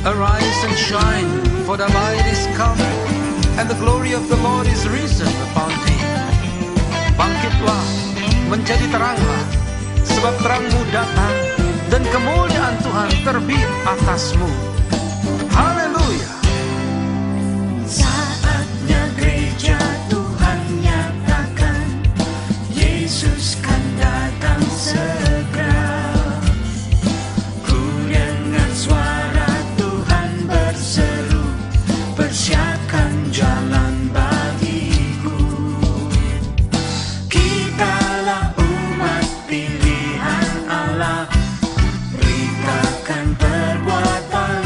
Arise and shine, for the light is come, and the glory of the Lord is risen upon thee. Bangkitlah, menjadi teranglah, sebab terangmu datang, dan kemuliaan Tuhan terbit atasmu. Haleluya. Saatnya gereja Tuhan nyatakan, Yesus kan datang segera. Ku dengar suara Tuhan berseru, persiapkan jalan bagiku. Kitalah umat pilihan Allah, beritakan perbuatan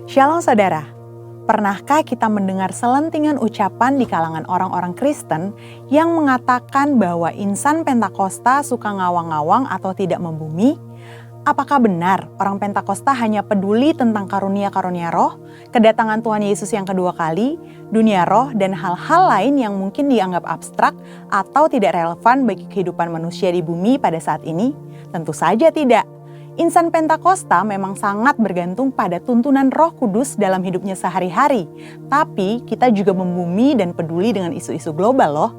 Shalom saudara, pernahkah kita mendengar selentingan ucapan di kalangan orang-orang Kristen yang mengatakan bahwa insan Pentakosta suka ngawang-ngawang atau tidak membumi? Apakah benar orang Pentakosta hanya peduli tentang karunia-karunia roh, kedatangan Tuhan Yesus yang kedua kali, dunia roh, dan hal-hal lain yang mungkin dianggap abstrak atau tidak relevan bagi kehidupan manusia di bumi pada saat ini? Tentu saja tidak. Insan Pentakosta memang sangat bergantung pada tuntunan Roh Kudus dalam hidupnya sehari-hari. Tapi kita juga membumi dan peduli dengan isu-isu global loh.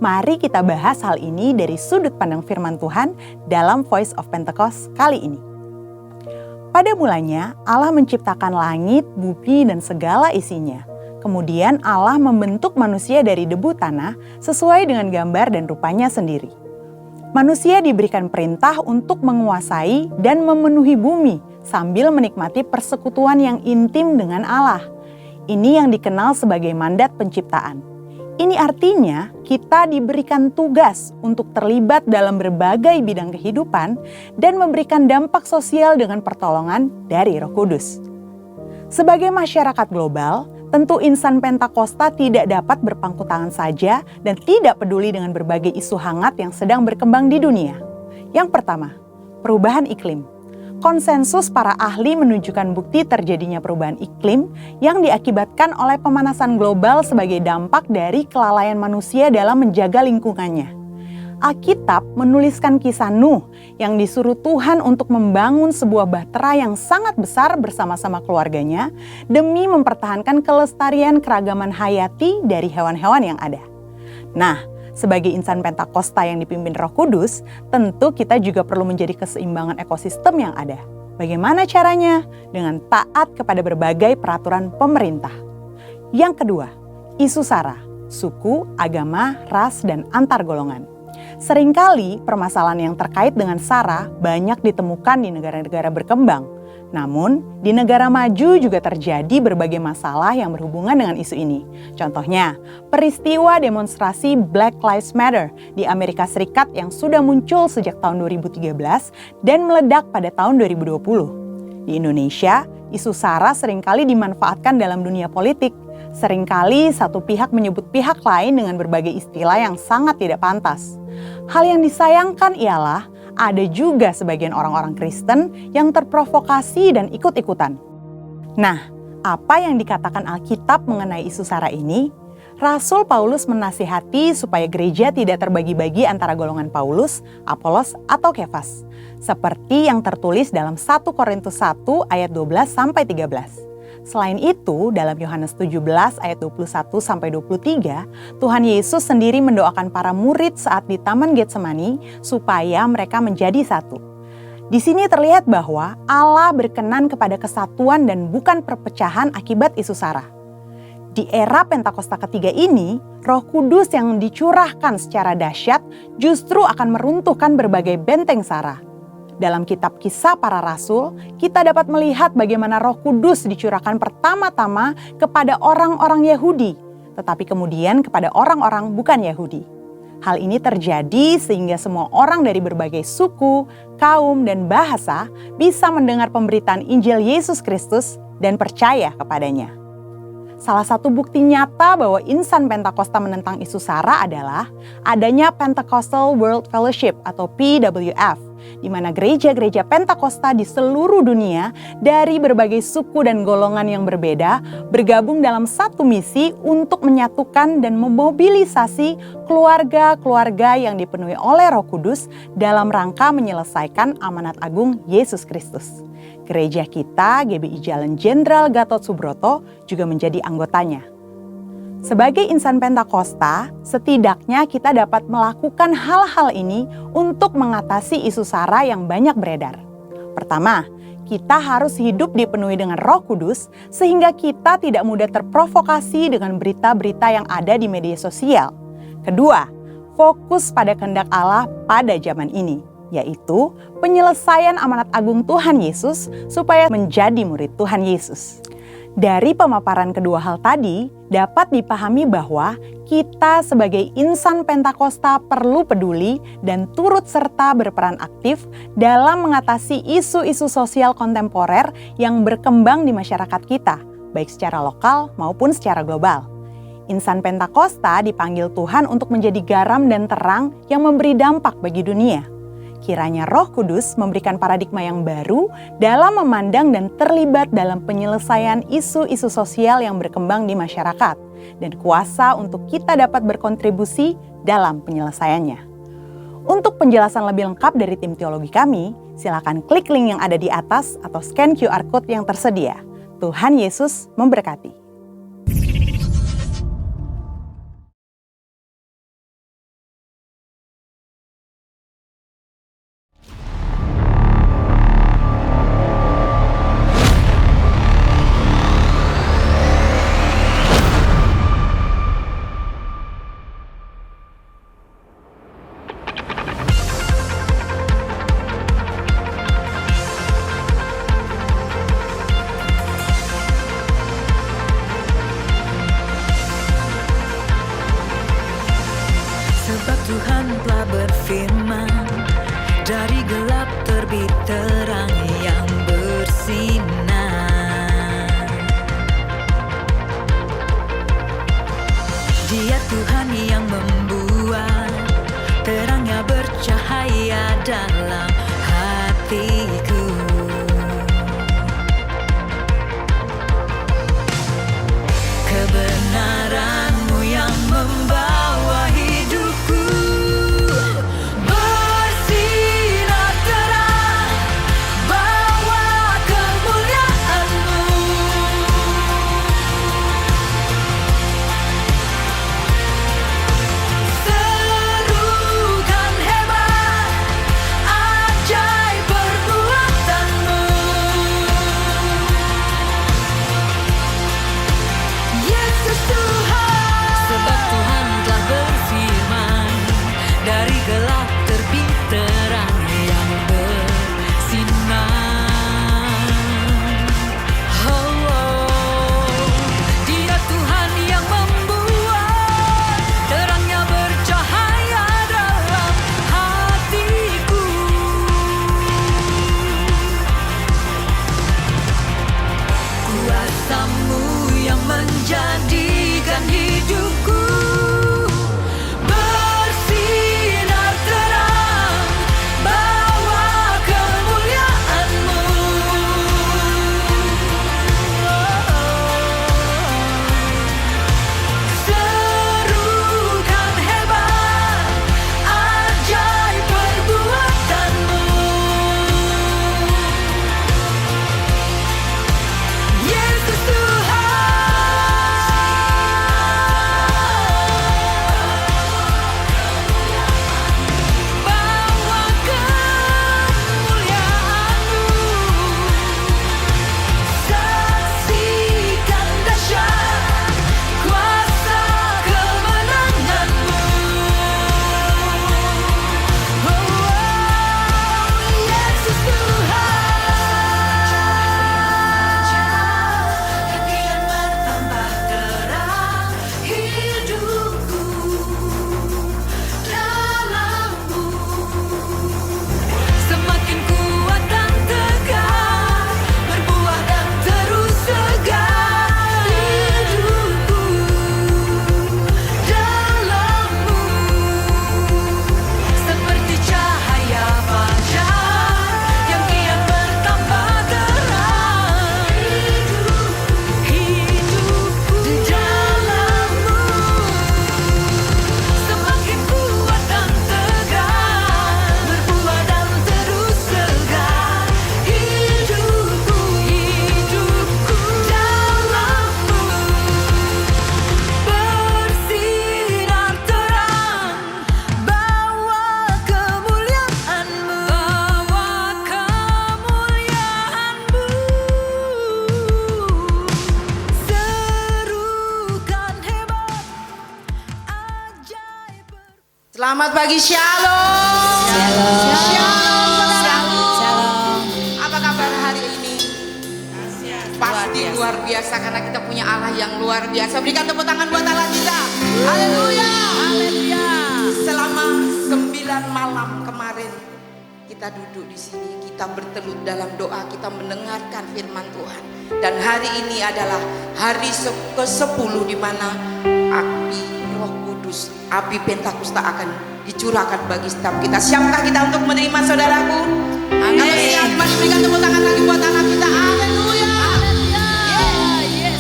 Mari kita bahas hal ini dari sudut pandang firman Tuhan dalam Voice of Pentecost kali ini. Pada mulanya Allah menciptakan langit, bumi, dan segala isinya. Kemudian Allah membentuk manusia dari debu tanah sesuai dengan gambar dan rupanya sendiri. Manusia diberikan perintah untuk menguasai dan memenuhi bumi sambil menikmati persekutuan yang intim dengan Allah. Ini yang dikenal sebagai mandat penciptaan. Ini artinya kita diberikan tugas untuk terlibat dalam berbagai bidang kehidupan dan memberikan dampak sosial dengan pertolongan dari Roh Kudus. Sebagai masyarakat global, tentu insan Pentakosta tidak dapat berpangku tangan saja dan tidak peduli dengan berbagai isu hangat yang sedang berkembang di dunia. Yang pertama, perubahan iklim. Konsensus para ahli menunjukkan bukti terjadinya perubahan iklim yang diakibatkan oleh pemanasan global sebagai dampak dari kelalaian manusia dalam menjaga lingkungannya. Alkitab menuliskan kisah Nuh yang disuruh Tuhan untuk membangun sebuah bahtera yang sangat besar bersama-sama keluarganya demi mempertahankan kelestarian keragaman hayati dari hewan-hewan yang ada. Nah, sebagai insan Pentakosta yang dipimpin Roh Kudus, tentu kita juga perlu menjadi keseimbangan ekosistem yang ada. Bagaimana caranya? Dengan taat kepada berbagai peraturan pemerintah. Yang kedua, isu SARA, suku, agama, ras, dan antar golongan. Seringkali permasalahan yang terkait dengan SARA banyak ditemukan di negara-negara berkembang. Namun, di negara maju juga terjadi berbagai masalah yang berhubungan dengan isu ini. Contohnya, peristiwa demonstrasi Black Lives Matter di Amerika Serikat yang sudah muncul sejak tahun 2013 dan meledak pada tahun 2020. Di Indonesia, isu SARA seringkali dimanfaatkan dalam dunia politik. Seringkali satu pihak menyebut pihak lain dengan berbagai istilah yang sangat tidak pantas. Hal yang disayangkan ialah ada juga sebagian orang-orang Kristen yang terprovokasi dan ikut-ikutan. Nah, apa yang dikatakan Alkitab mengenai isu SARA ini? Rasul Paulus menasihati supaya gereja tidak terbagi-bagi antara golongan Paulus, Apolos, atau Kefas. Seperti yang tertulis dalam 1 Korintus 1 ayat 12-13. Selain itu, dalam Yohanes 17 ayat 21-23, Tuhan Yesus sendiri mendoakan para murid saat di Taman Getsemani supaya mereka menjadi satu. Di sini terlihat bahwa Allah berkenan kepada kesatuan dan bukan perpecahan akibat isu SARA. Di era Pentakosta ketiga ini, Roh Kudus yang dicurahkan secara dahsyat justru akan meruntuhkan berbagai benteng SARA. Dalam kitab Kisah Para Rasul, kita dapat melihat bagaimana Roh Kudus dicurahkan pertama-tama kepada orang-orang Yahudi, tetapi kemudian kepada orang-orang bukan Yahudi. Hal ini terjadi sehingga semua orang dari berbagai suku, kaum, dan bahasa bisa mendengar pemberitaan Injil Yesus Kristus dan percaya kepadanya. Salah satu bukti nyata bahwa insan Pentakosta menentang isu SARA adalah adanya Pentecostal World Fellowship atau PWF, di mana gereja-gereja Pentakosta di seluruh dunia dari berbagai suku dan golongan yang berbeda bergabung dalam satu misi untuk menyatukan dan memobilisasi keluarga-keluarga yang dipenuhi oleh Roh Kudus dalam rangka menyelesaikan amanat agung Yesus Kristus. Gereja kita, GBI Jalan Jenderal Gatot Subroto, juga menjadi anggotanya. Sebagai insan Pentakosta, setidaknya kita dapat melakukan hal-hal ini untuk mengatasi isu SARA yang banyak beredar. Pertama, kita harus hidup dipenuhi dengan Roh Kudus sehingga kita tidak mudah terprovokasi dengan berita-berita yang ada di media sosial. Kedua, fokus pada kehendak Allah pada zaman ini, yaitu penyelesaian amanat agung Tuhan Yesus supaya menjadi murid Tuhan Yesus. Dari pemaparan kedua hal tadi, dapat dipahami bahwa kita sebagai insan Pentakosta perlu peduli dan turut serta berperan aktif dalam mengatasi isu-isu sosial kontemporer yang berkembang di masyarakat kita, baik secara lokal maupun secara global. Insan Pentakosta dipanggil Tuhan untuk menjadi garam dan terang yang memberi dampak bagi dunia. Kiranya Roh Kudus memberikan paradigma yang baru dalam memandang dan terlibat dalam penyelesaian isu-isu sosial yang berkembang di masyarakat, dan kuasa untuk kita dapat berkontribusi dalam penyelesaiannya. Untuk penjelasan lebih lengkap dari tim teologi kami, silakan klik link yang ada di atas atau scan QR Code yang tersedia. Tuhan Yesus memberkati. Tuhan telah berfirman, dari gelap terbit terang yang bersinar. Dia Tuhan yang membuat terangnya bercahaya dalam hatiku. Kebenaran-Mu yang membawa hidupku bersinar terang, bawa kemuliaan-Mu. Serukan hebat, ajaib perbuatan-Mu. Yesus Tuhan, sebab Tuhan telah berfirman, dari gelap terbit terang yang bersinar. Dia Tuhan yang membuat terangnya bercahaya dalam hatiku. Kuasa-Mu yang menjadikan hidupku bersinar terang, bawa kemuliaan-Mu. Serukan hebat, ajaib perbuatan-Mu. Yesus bawa kemuliaan-Mu. Saksikan dahsyat kuasa kemenangan-Mu. Yesus Tuhan, kian bertambah terang hidupku dalam-Mu. Semakin kuat dan tegar, berbuah dan terus segar hidupku dalam-Mu. Seperti cahaya fajar yang kian bertambah terang, hidupku di dalam-Mu. Semakin kuat dan tegar, berbuah dan terus segar hidupku dalam-Mu. Bersinar terang, bawa kemuliaan-Mu. Serukan hebat, ajaib. Selamat pagi, Shalom. Shalom. Apa kabar hari ini? Pasti luar biasa karena kita punya Allah yang luar biasa. Berikan tepuk tangan buat Allah kita. Haleluya. Haleluya. Selama 9 malam kemarin kita duduk di sini, kita bertelut dalam doa, kita mendengarkan firman Tuhan. Dan hari ini adalah hari ke-10 di mana api Roh Kudus, api Pentakosta akan dicurahkan bagi setiap kita. Siapkah kita untuk menerima, saudaraku? Amin. Kalau siap, mari berikan tepuk tangan lagi buat anak kita. Haleluya. Yes.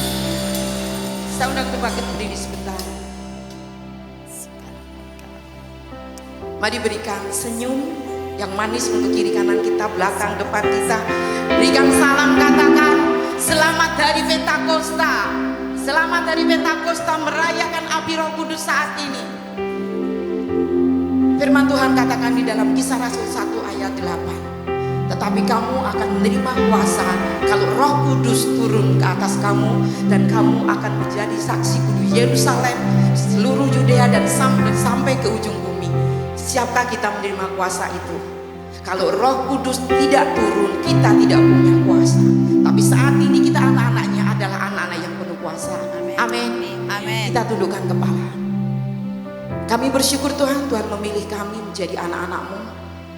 Saya undang kita berdiri sebentar. Mari berikan senyum yang manis untuk kiri kanan kita, belakang depan kita. Berikan salam, katakan selamat dari Pentakosta. Selamat dari Pentakosta merayakan api Roh Kudus saat ini. Firman Tuhan katakan di dalam Kisah Rasul 1 ayat 8. Tetapi kamu akan menerima kuasa kalau Roh Kudus turun ke atas kamu, dan kamu akan menjadi saksiku di Yerusalem, seluruh Yudea dan sampai ke ujung bumi. Siapkah kita menerima kuasa itu? Kalau Roh Kudus tidak turun, kita tidak punya kuasa. Tapi saat ini kita anak-anaknya adalah anak-anak yang penuh kuasa. Amin. Amin. Kita tundukkan kepala. Kami bersyukur Tuhan, Tuhan memilih kami menjadi anak-anak-Mu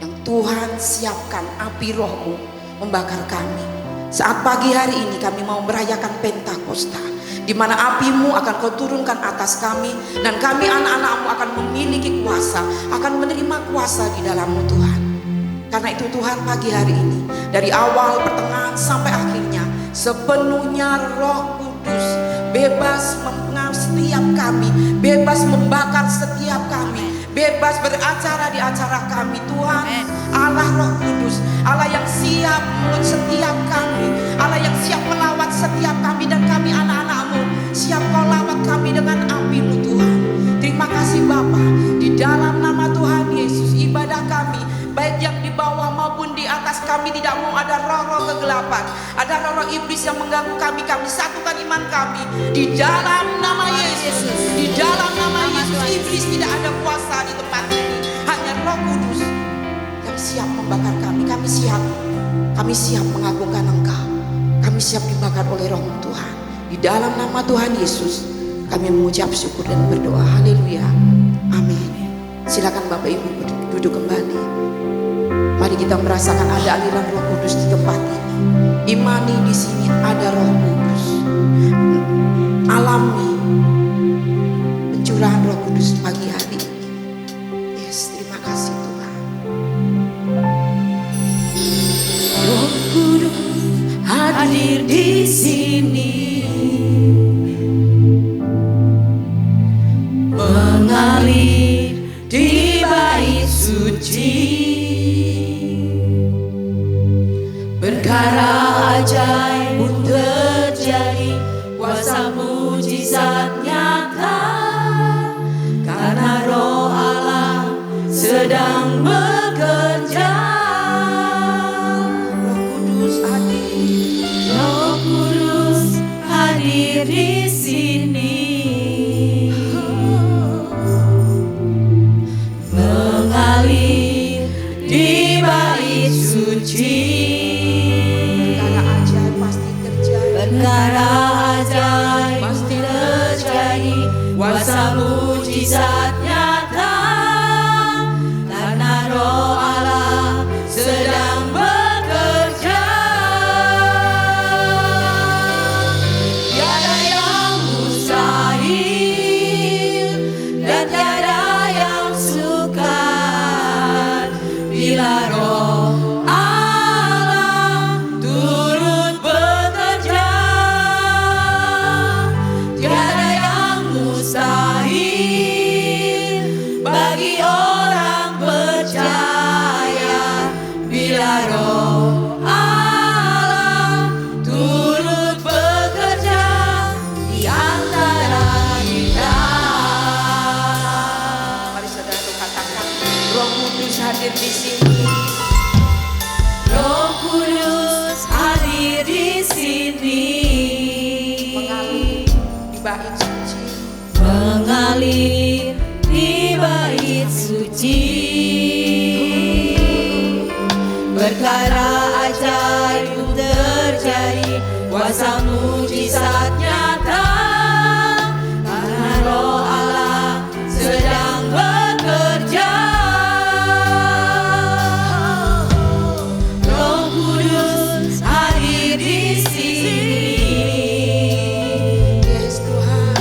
yang Tuhan siapkan api Roh-Mu membakar kami. Saat pagi hari ini kami mau merayakan Pentakosta, di mana api-Mu akan Kau turunkan atas kami, dan kami anak-anak-Mu akan memiliki kuasa, akan menerima kuasa di dalam-Mu Tuhan. Karena itu Tuhan, pagi hari ini dari awal, pertengahan sampai akhirnya sepenuhnya Roh Kudus bebas mengenal setiap kami, bebas membakar setiap kami, bebas beracara di acara kami. Tuhan Allah Roh Kudus, Allah yang siap memeluk setiap kami, Allah yang siap melawat setiap kami, dan kami anak-anak-Mu siap Kau lawat kami dengan api-Mu Tuhan. Terima kasih Bapa, di dalam nama Tuhan Yesus ibadah kami, baik yang di bawah maupun di atas, kami tidak mau ada roh-roh kegelapan, ada roh-roh iblis yang mengganggu kami. Kami satukan iman kami di dalam nama Yesus. Di dalam nama Yesus, iblis tidak ada kuasa di tempat ini. Hanya Roh Kudus yang siap membakar kami. Kami siap mengagungkan Engkau. Kami siap dibakar oleh Roh Tuhan. Di dalam nama Tuhan Yesus kami mengucap syukur dan berdoa. Haleluya. Amin. Silakan Bapak Ibu duduk kembali. Mari kita merasakan ada aliran Roh Kudus di tempat ini. Imani di sini ada Roh Kudus. Alami pencurahan Roh Kudus pagi hari ini. Yes, terima kasih Tuhan. Roh Kudus hadir di sini, mengalir di bait suci. Perkara ajaib pun terjadi, kuasa mujizat nyata, karena Roh Allah sedang bekerja. Roh Kudus hadir, Roh Kudus hadir di sini, mengalir di bait suci. Perkara ajaib pasti terjadi, kuasa mujizat nyata, karena Roh Allah sedang bekerja. Tiada yang mustahil dan tiada yang sukar bila Roh hadir di sini. Roh Kudus hadir di sini, mengalir di bait suci, mengalir di bait suci. Perkara ajaib terjadi, kuasa mujizat nyata, karena Roh Allah sedang bekerja. Roh Kudus hadir di sini. Yes Tuhan.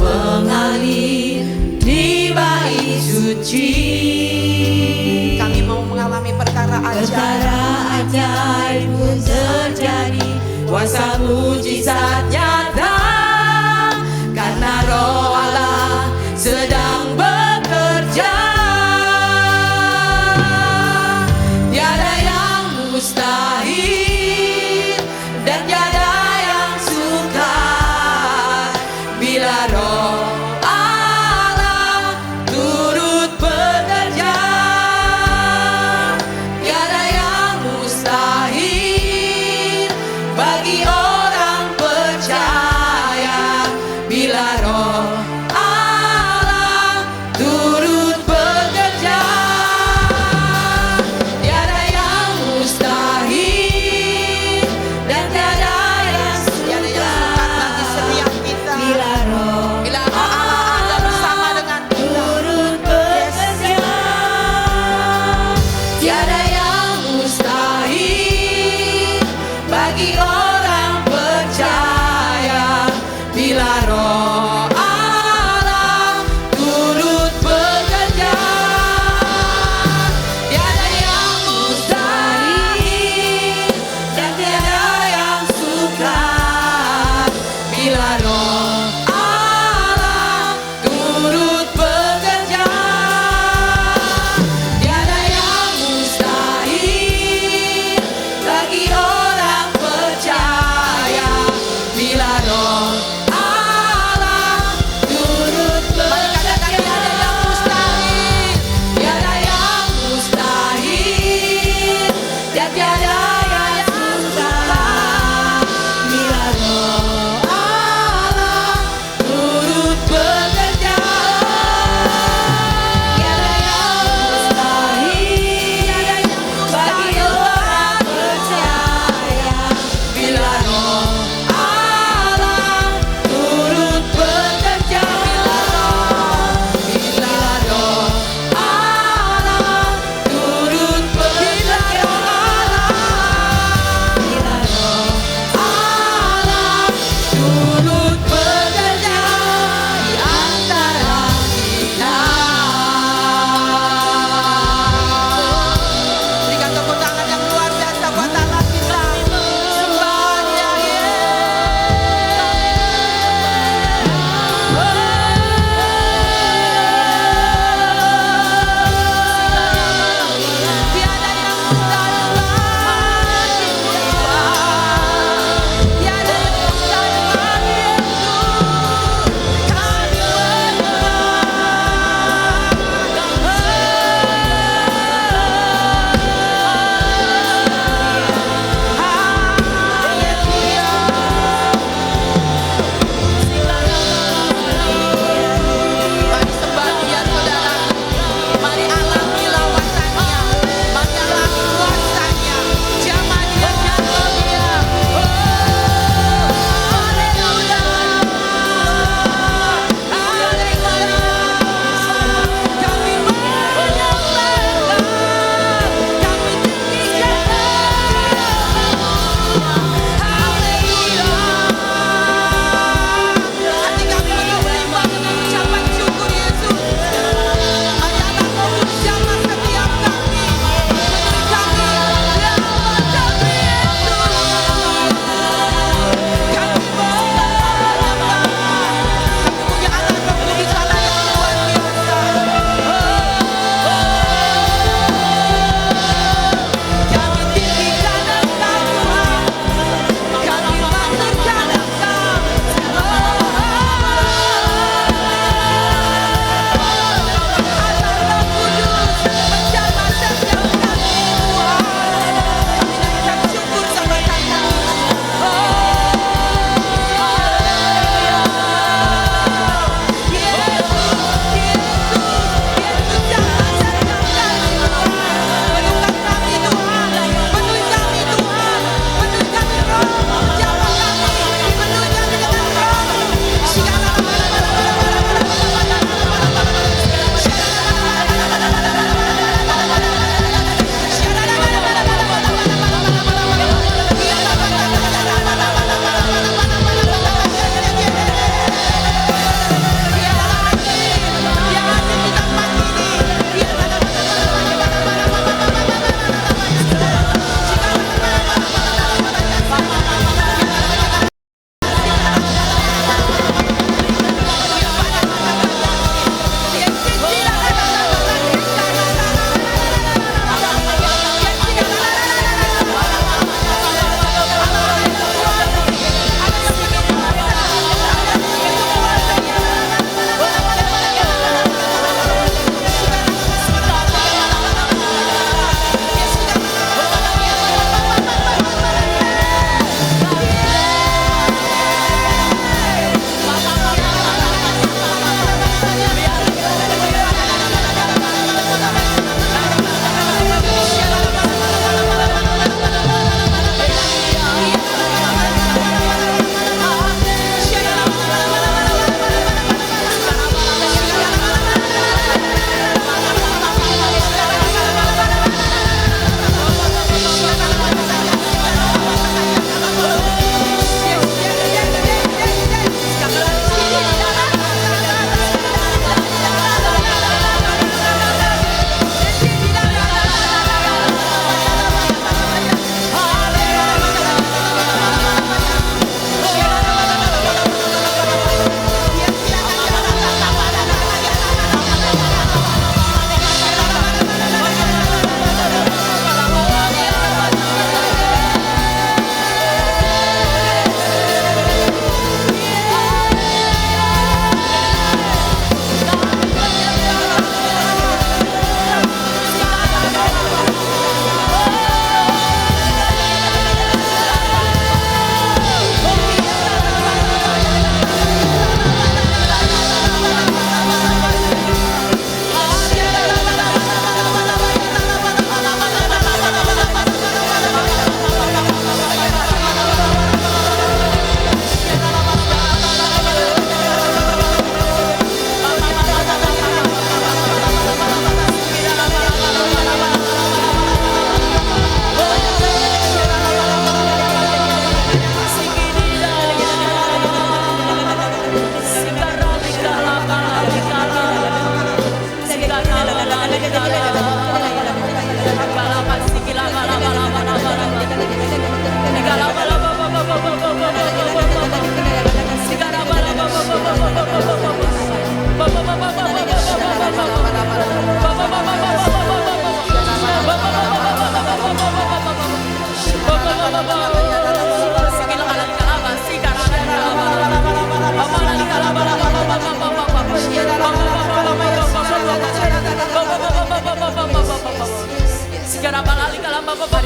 Mengalir di bait suci. Kami mau mengalami perkara ajaib pun terjadi, kuasa mujizat nyata, karena Roh Allah sedang bekerja. Tiada yang mustahil dan tiada yang sukar bila Roh Allah turut bekerja. Tiada yang mustahil bagi orang percaya.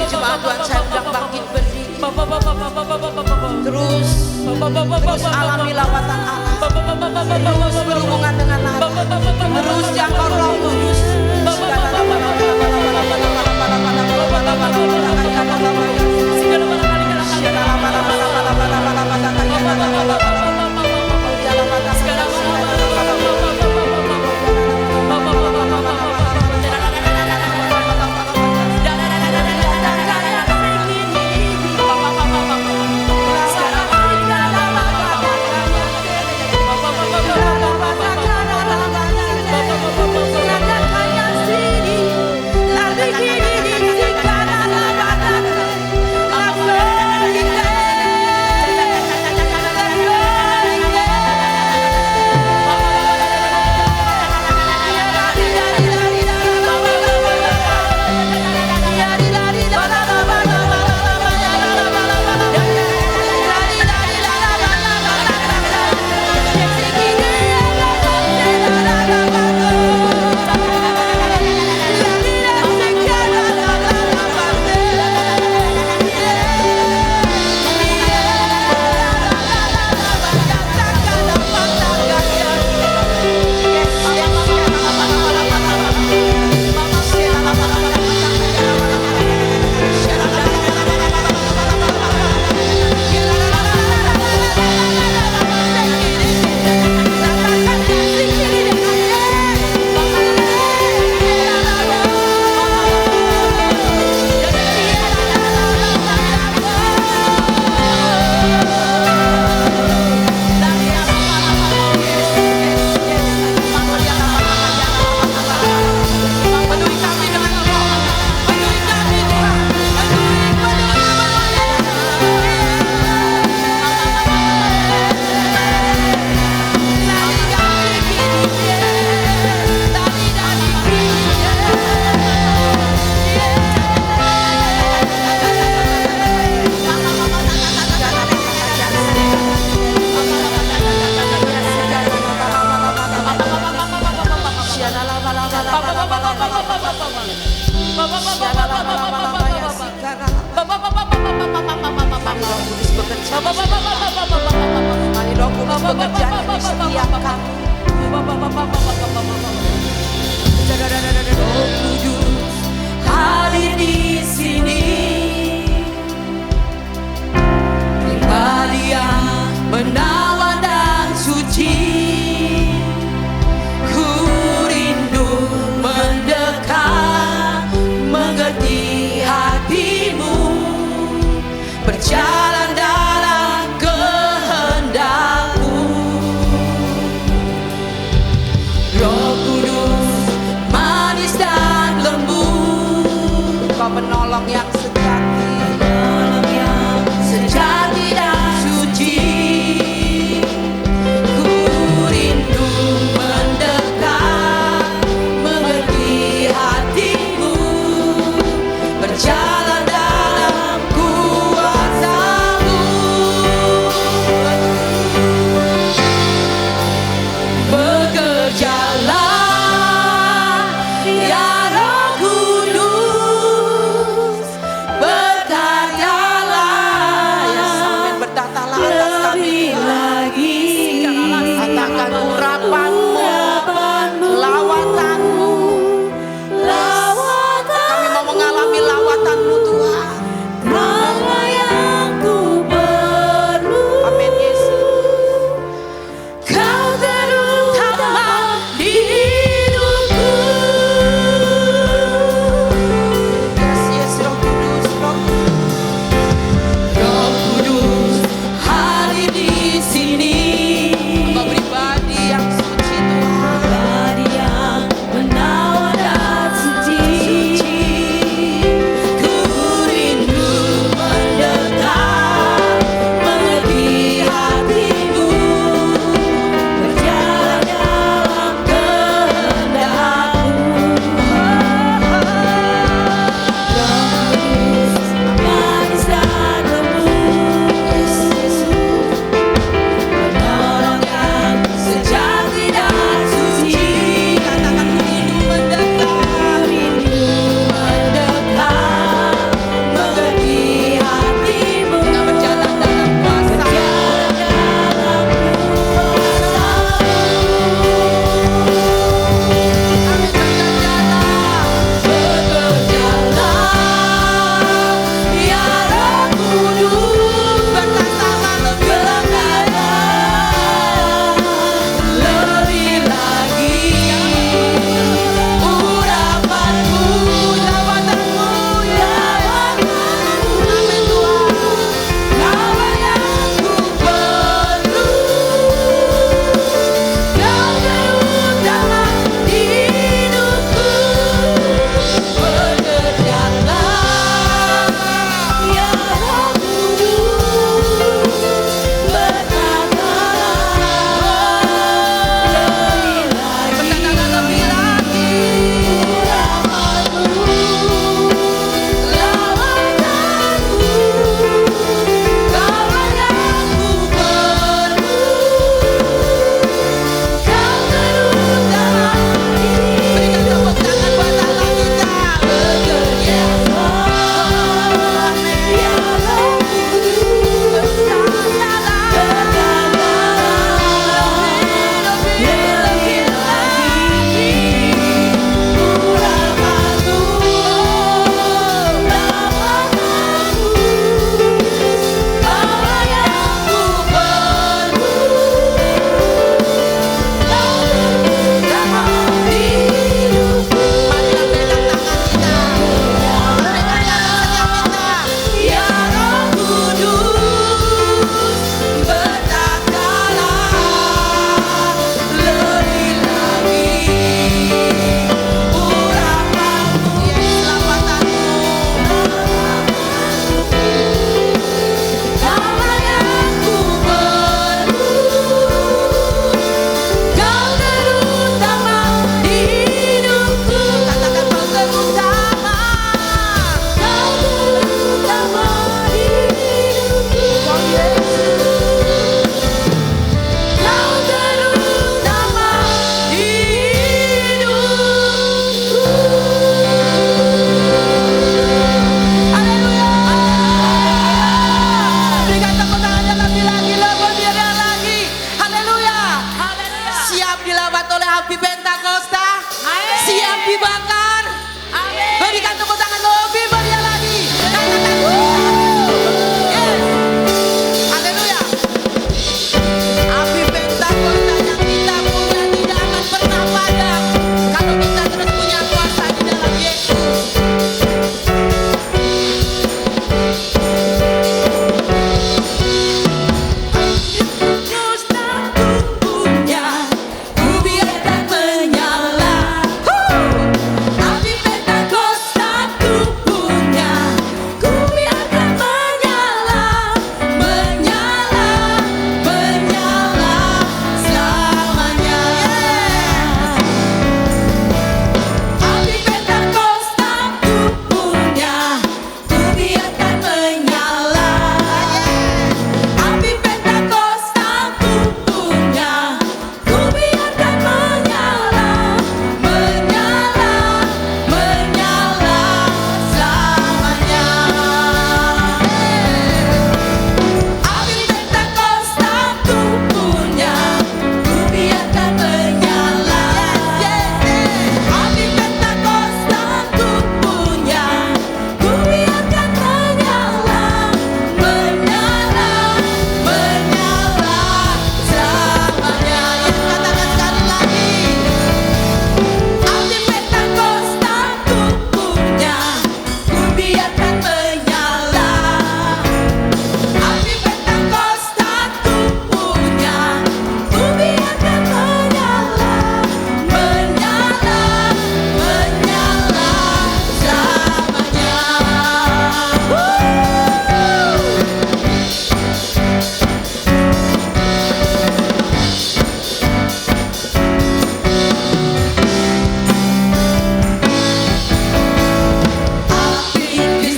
berdiri jemaat Tuhan, saya undang bangkit berdiri. Terus alami lawatan Allah. Terus berhubungan dengan Allah. Terus jangkau Roh Kudus. Mari Roh Kudus bekerja di setiap kami. Roh Kudus hadir di sini, pribadi yang menawan dan suci. Ku rindu mendekat, mengerti hatimu, berjalan dalam kehendak-Mu. Roh Kudus manis dan lembut, Kau penolong yang sejati, sejati dan suci. Ku rindu mendekat, mengerti hatimu, berjalan dalam kuasa-Mu. Bekerjalah ya Roh Kudus,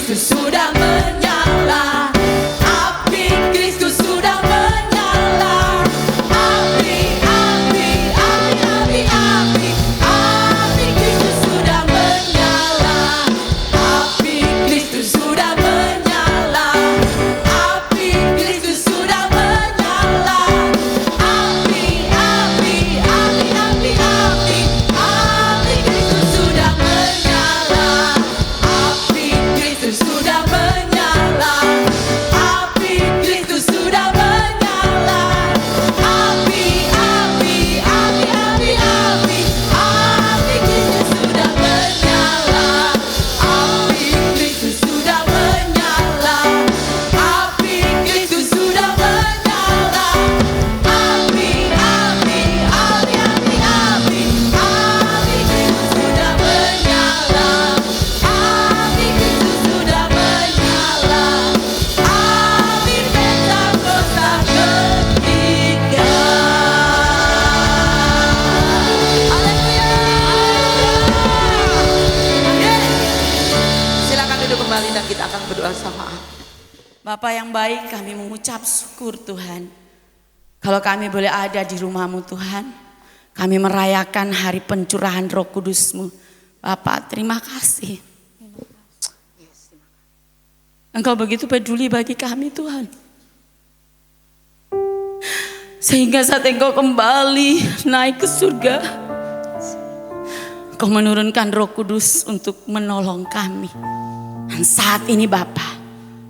Kristus sudah menyala. Api Kristus sudah menyala. Api, api, api, api, api. Api Kristus sudah menyala. Api Kristus sudah menyala. Api Kristus sudah menyala. Api, api, api, api, api. Api Kristus sudah menyala. Api Kristus sudah menyala. Api Kristus sudah menyala. Api, api, api, api, api. Api Kristus sudah menyala. Api Kristus sudah menyala. Api Kristus sudah menyala. Api, api, api, api, api. Api Kristus sudah menyala. Api Kristus sudah menyala. Api Pentakosta ketiga. Haleluya. Silakan duduk kembali dan kita akan berdoa sama. Bapa yang baik, kami mengucap syukur Tuhan. Kalau kami boleh ada di rumah-Mu Tuhan, kami merayakan hari pencurahan Roh Kudus-Mu. Bapak, terima kasih. Engkau begitu peduli bagi kami Tuhan. Sehingga saat Engkau kembali naik ke surga, Engkau menurunkan Roh Kudus untuk menolong kami. Dan saat ini Bapa,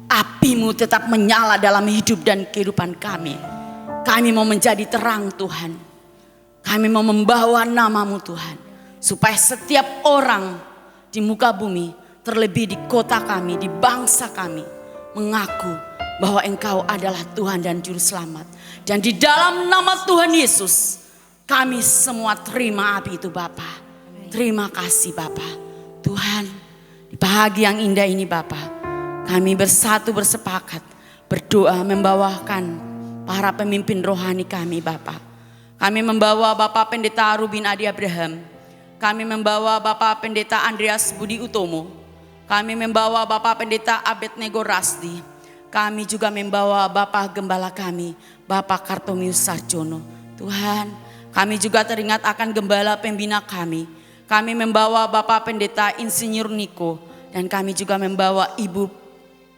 api-Mu tetap menyala dalam hidup dan kehidupan kami. Kami mau menjadi terang Tuhan. Kami mau membawa nama-Mu Tuhan. Supaya setiap orang di muka bumi, terlebih di kota kami, di bangsa kami, mengaku bahwa Engkau adalah Tuhan dan Juru Selamat. Dan di dalam nama Tuhan Yesus, kami semua terima api itu Bapa. Terima kasih Bapa. Tuhan, di pagi yang indah ini Bapa, kami bersatu bersepakat, berdoa membawakan para pemimpin rohani kami Bapa. Kami membawa Bapak Pendeta Rubin Adi Abraham. Kami membawa Bapak Pendeta Andreas Budi Utomo. Kami membawa Bapak Pendeta Abednego Rasdi. Kami juga membawa Bapak Gembala kami, Bapak Kartomius Sarjono. Tuhan, kami juga teringat akan Gembala Pembina kami. Kami membawa Bapak Pendeta Insinyur Niko. Dan kami juga membawa Ibu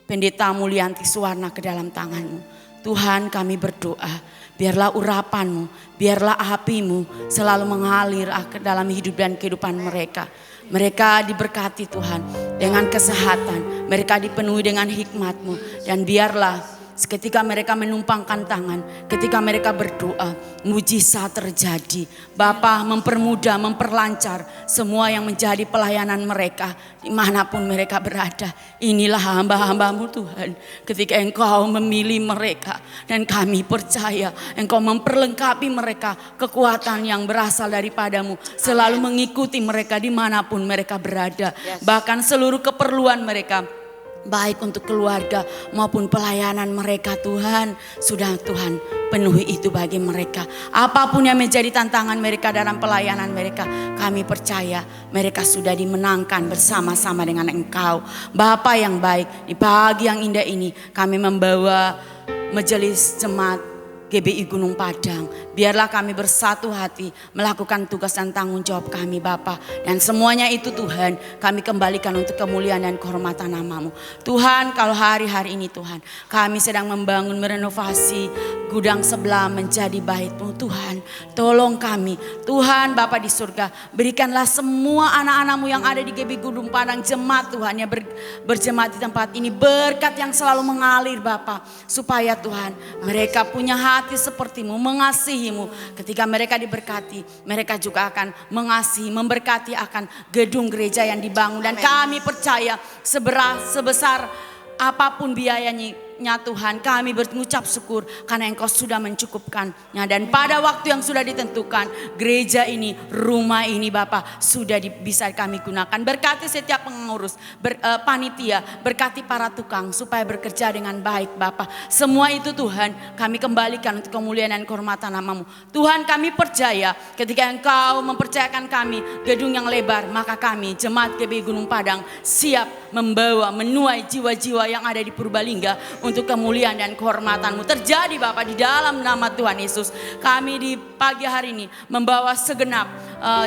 Pendeta Mulyanti Suwarna ke dalam tangan-Mu. Tuhan, kami berdoa, biarlah urapan-Mu, biarlah api-Mu selalu mengalir ke dalam hidup dan kehidupan mereka. Mereka diberkati Tuhan dengan kesehatan, mereka dipenuhi dengan hikmat-Mu. Dan biarlah ketika mereka menumpangkan tangan, ketika mereka berdoa, mujizat terjadi. Bapa mempermudah, memperlancar semua yang menjadi pelayanan mereka dimanapun mereka berada. Inilah hamba-hamba-Mu Tuhan. Ketika Engkau memilih mereka dan kami percaya Engkau memperlengkapi mereka, kekuatan yang berasal daripada-Mu selalu mengikuti mereka dimanapun mereka berada. Bahkan seluruh keperluan mereka, baik untuk keluarga maupun pelayanan mereka Tuhan, sudah Tuhan penuhi itu bagi mereka. Apapun yang menjadi tantangan mereka dalam pelayanan mereka, kami percaya mereka sudah dimenangkan bersama-sama dengan Engkau. Bapa yang baik, di pagi yang indah ini kami membawa Majelis Jemaat GBI Gunung Padang. Biarlah kami bersatu hati melakukan tugas dan tanggung jawab kami Bapa. Dan semuanya itu Tuhan kami kembalikan untuk kemuliaan dan kehormatan nama-Mu. Tuhan, kalau hari-hari ini Tuhan kami sedang membangun merenovasi gudang sebelah menjadi bait-Mu Tuhan. Tolong kami Tuhan Bapa di surga, berikanlah semua anak-anak-Mu yang ada di GBI Gunung Padang jemaat Tuhan yang berjemaat di tempat ini berkat yang selalu mengalir Bapa. Supaya Tuhan mereka punya hati seperti-Mu, mengasihi-Mu. Ketika mereka diberkati, mereka juga akan mengasihi, memberkati akan gedung gereja yang dibangun. Dan kami percaya sebesar apapun biayanya miliknya Tuhan. Kami mengucap syukur karena Engkau sudah mencukupkannya. Dan pada waktu yang sudah ditentukan, gereja ini, rumah ini Bapa sudah bisa kami gunakan. Berkati setiap pengurus, panitia, berkati para tukang supaya bekerja dengan baik Bapa. Semua itu Tuhan kami kembalikan untuk kemuliaan dan kehormatan nama-Mu. Tuhan, kami percaya ketika Engkau mempercayakan kami gedung yang lebar, maka kami Jemaat GBI Gunung Padang siap membawa, menuai jiwa-jiwa yang ada di Purbalingga untuk kemuliaan dan kehormatan-Mu. Terjadi Bapa di dalam nama Tuhan Yesus. Kami di pagi hari ini membawa segenap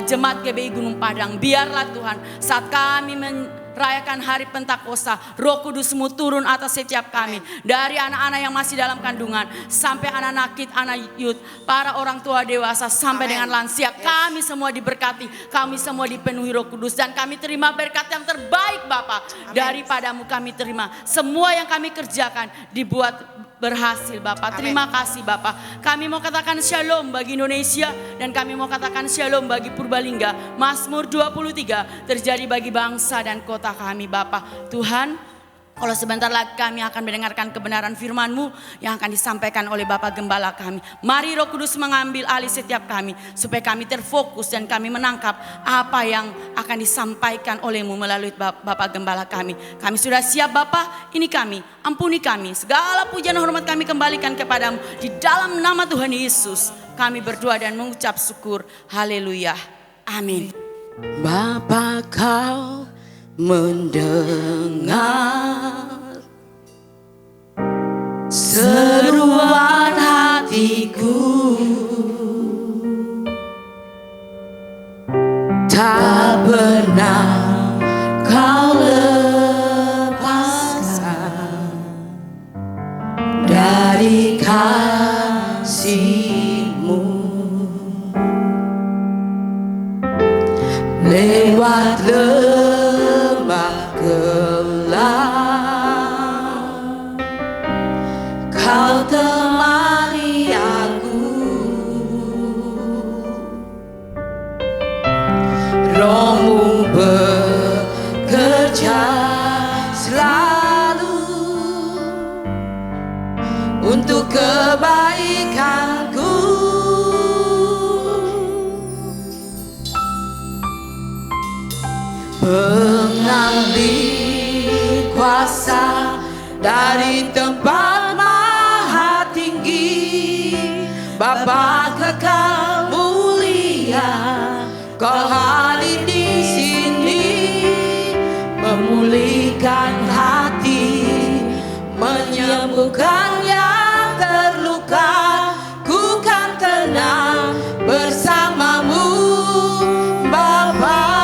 Jemaat GBI Gunung Padang. Biarlah Tuhan saat kami merayakan hari Pentakosta, Roh Kudus-Mu turun atas setiap kami. Dari anak-anak yang masih dalam kandungan sampai anak-anak kid, anak youth, para orang tua dewasa sampai dengan lansia. Kami semua diberkati, kami semua dipenuhi Roh Kudus. Dan kami terima berkat yang terbaik Bapa. Daripada-Mu kami terima. Semua yang kami kerjakan dibuat berhasil Bapak. Terima kasih Bapak. Kami mau katakan shalom bagi Indonesia dan kami mau katakan shalom bagi Purbalingga. Mazmur 23 terjadi bagi bangsa dan kota kami Bapak. Tuhan, kalau sebentar lagi kami akan mendengarkan kebenaran firman-Mu yang akan disampaikan oleh Bapak Gembala kami. Mari Roh Kudus mengambil alih setiap kami supaya kami terfokus dan kami menangkap apa yang akan disampaikan oleh-Mu melalui Bapak Gembala kami. Kami sudah siap Bapak, ini kami, ampuni kami. Segala pujian dan hormat kami kembalikan kepada-Mu. Di dalam nama Tuhan Yesus kami berdoa dan mengucap syukur. Haleluya. Amin. Bapa, Kau mendengar seruan hatiku, tak pernah Kau lepaskan dari kasih-Mu. Lewat lembah gelap Kau temani aku, Roh-Mu bekerja selalu untuk kebaikanku. Pengambil kuasa dari tempat maha tinggi, Bapa kekal mulia, Kau hadir di sini, memulihkan hati, menyembuhkan yang terluka. Ku kan tenang bersama-Mu Bapa.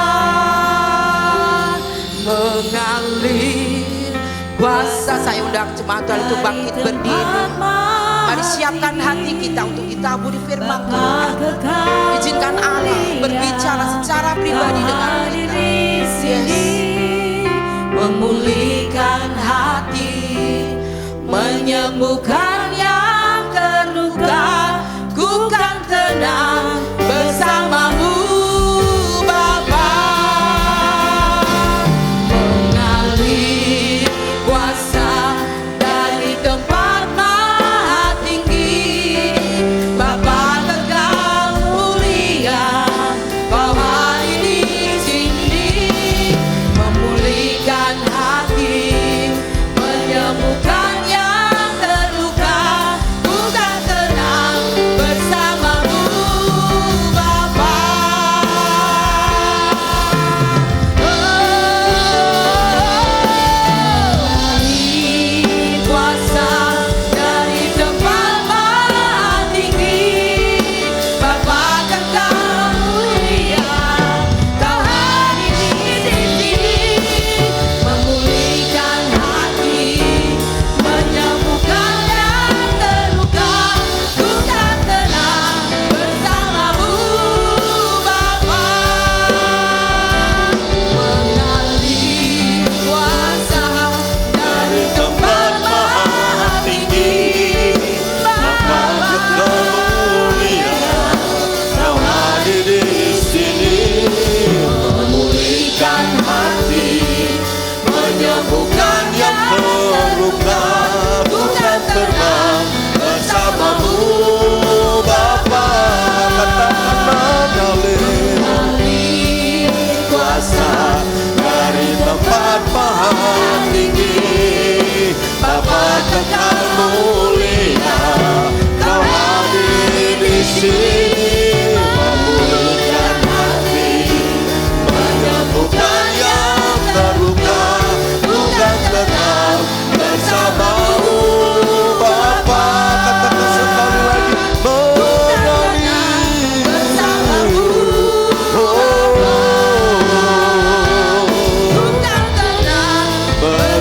Mengalir kuasa. Saya undang jemaat Tuhan untuk bangkit berdiri. Mari siapkan hati kita untuk ditaburi firman Tuhan. Izinkan Allah berbicara secara pribadi dengan kita. Yes. Memulihkan hati, menyembuhkan yang terluka. Ku kan tenang bersama-Mu Bapa. Mengalir kuasa dari tempat maha tinggi, Bapa kekal mulia, Kau hadir di sini, memulihkan hati, menyembuhkan yang terluka.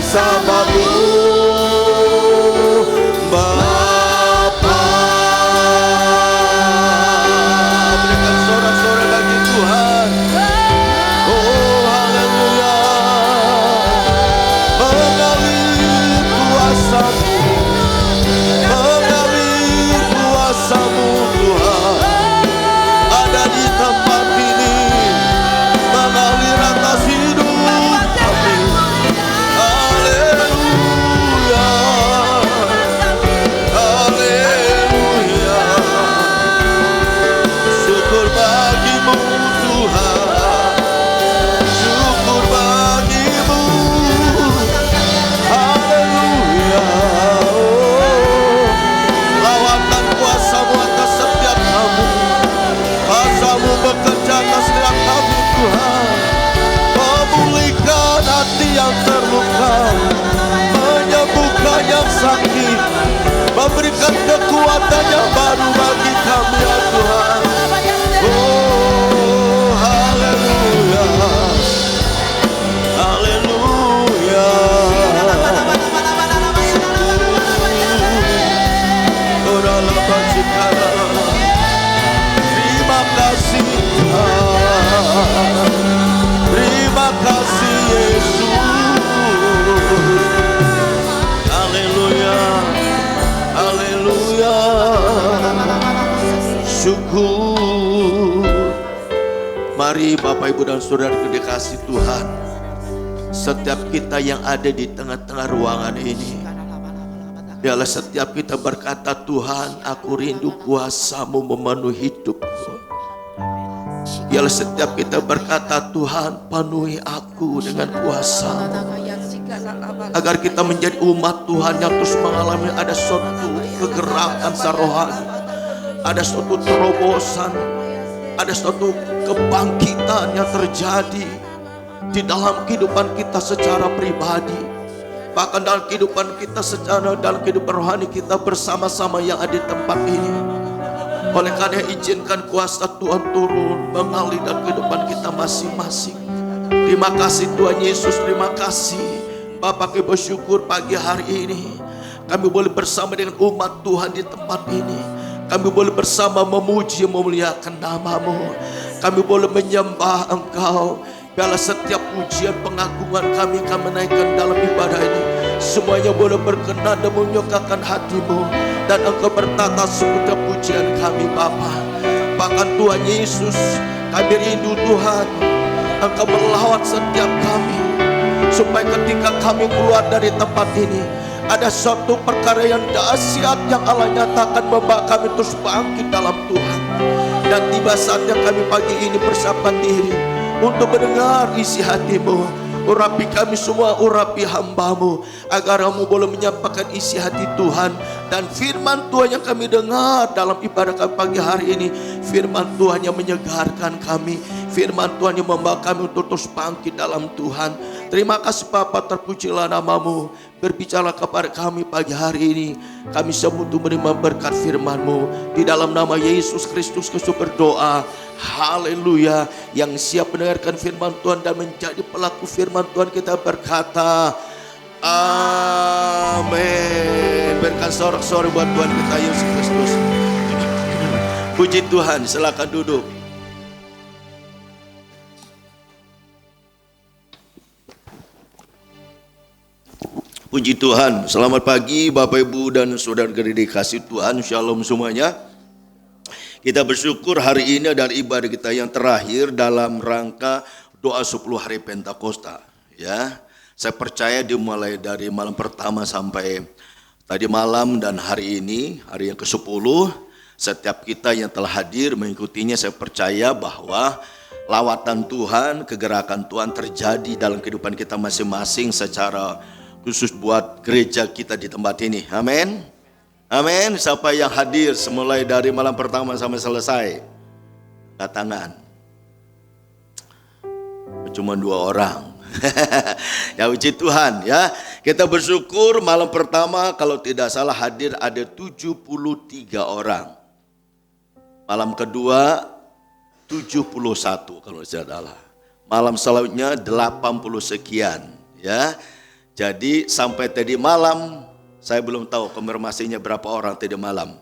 bersamamu Bapa. Berikan sorak-sorai bagi Tuhan. Oh haleluya. Mengalir kuasa-Mu, mengalir kuasa-Mu Tuhan, ada di tempat ini, mengalir atas hidup kami. Haleluya, haleluya. Syukur bagi-Mu Tuhan, syukur bagi-Mu. Haleluya. Oh, lawatan kuasa-Mu atas setiap kami, kuasa-Mu bekerja atas setiap kami Tuhan, memulihkan hati yang terluka, menyembuhkan yang sakit, memberikan kekuatan yang baru bagi kami ya Tuhan. Oh haleluya, haleluya. Terima kasih Tuhan, terima kasih Yesus. Haleluya, haleluya. Syukur. Mari Bapak Ibu dan Saudara dikasih Tuhan, setiap kita yang ada di tengah-tengah ruangan ini, biarlah setiap kita berkata, Tuhan aku rindu kuasa-Mu memenuhi hidupku. Biarlah setiap kita berkata, Tuhan penuhi aku dengan kuasa-Mu, agar kita menjadi umat Tuhan yang terus mengalami ada suatu kegerakan rohani, ada suatu terobosan, ada suatu kebangkitan yang terjadi di dalam kehidupan kita secara pribadi, bahkan dalam kehidupan kita secara dalam kehidupan rohani kita bersama-sama yang ada di tempat ini. Oleh karena izinkan kuasa Tuhan turun mengalir dalam kehidupan kita masing-masing. Terima kasih Tuhan Yesus, terima kasih Bapak. Kami bersyukur pagi hari ini kami boleh bersama dengan umat Tuhan di tempat ini. Kami boleh bersama memuji memuliakan nama-Mu. Kami boleh menyembah Engkau. Biarlah setiap pujian pengagungan kami naikkan dalam ibadah ini, semuanya boleh berkenan dan menyukakan hati-Mu, dan Engkau bertata setiap pujian kami Bapa. Bahkan Tuhan Yesus, kami rindu Tuhan Engkau melawat setiap kami, supaya ketika kami keluar dari tempat ini, ada suatu perkara yang dahsyat yang Allah nyatakan bahwa kami terus bangkit dalam Tuhan. Dan tiba saatnya kami pagi ini bersiapkan diri untuk mendengar isi hati-Mu. Urapi kami semua, urapi hamba-Mu, agar Kamu boleh menyampaikan isi hati Tuhan. Dan firman Tuhan yang kami dengar dalam ibadah kami pagi hari ini, firman Tuhan yang menyegarkan kami, firman Tuhan yang membawa kami untuk terus bangkit dalam Tuhan. Terima kasih Bapa, terpujilah nama-Mu. Berbicara kepada kami pagi hari ini, kami semua untuk menerima berkat firman-Mu. Di dalam nama Yesus Kristus kami berdoa. Haleluya. Yang siap mendengarkan firman Tuhan dan menjadi pelaku firman Tuhan, kita berkata amin. Berikan sorak-sorai buat Tuhan kita Yesus Kristus. Puji Tuhan, silakan duduk. Puji Tuhan. Selamat pagi Bapak Ibu dan Saudara dikasih Tuhan. Shalom semuanya. Kita bersyukur hari ini adalah ibadah kita yang terakhir dalam rangka doa 10 hari Pentakosta. Ya, saya percaya dimulai dari malam pertama sampai tadi malam dan hari ini, hari yang ke-10, setiap kita yang telah hadir mengikutinya, saya percaya bahwa lawatan Tuhan, kegerakan Tuhan terjadi dalam kehidupan kita masing-masing secara khusus buat gereja kita di tempat ini. Amin. Amin. Siapa yang hadir semulai dari malam pertama sampai selesai? Angkat tangan. Cuma 2 orang. Ya puji Tuhan ya. Kita bersyukur malam pertama kalau tidak salah hadir ada 73 orang. Malam kedua 71 kalau tidak salah. Malam selanjutnya 80 sekian ya. Jadi sampai tadi malam, saya belum tahu konfirmasinya berapa orang tadi malam.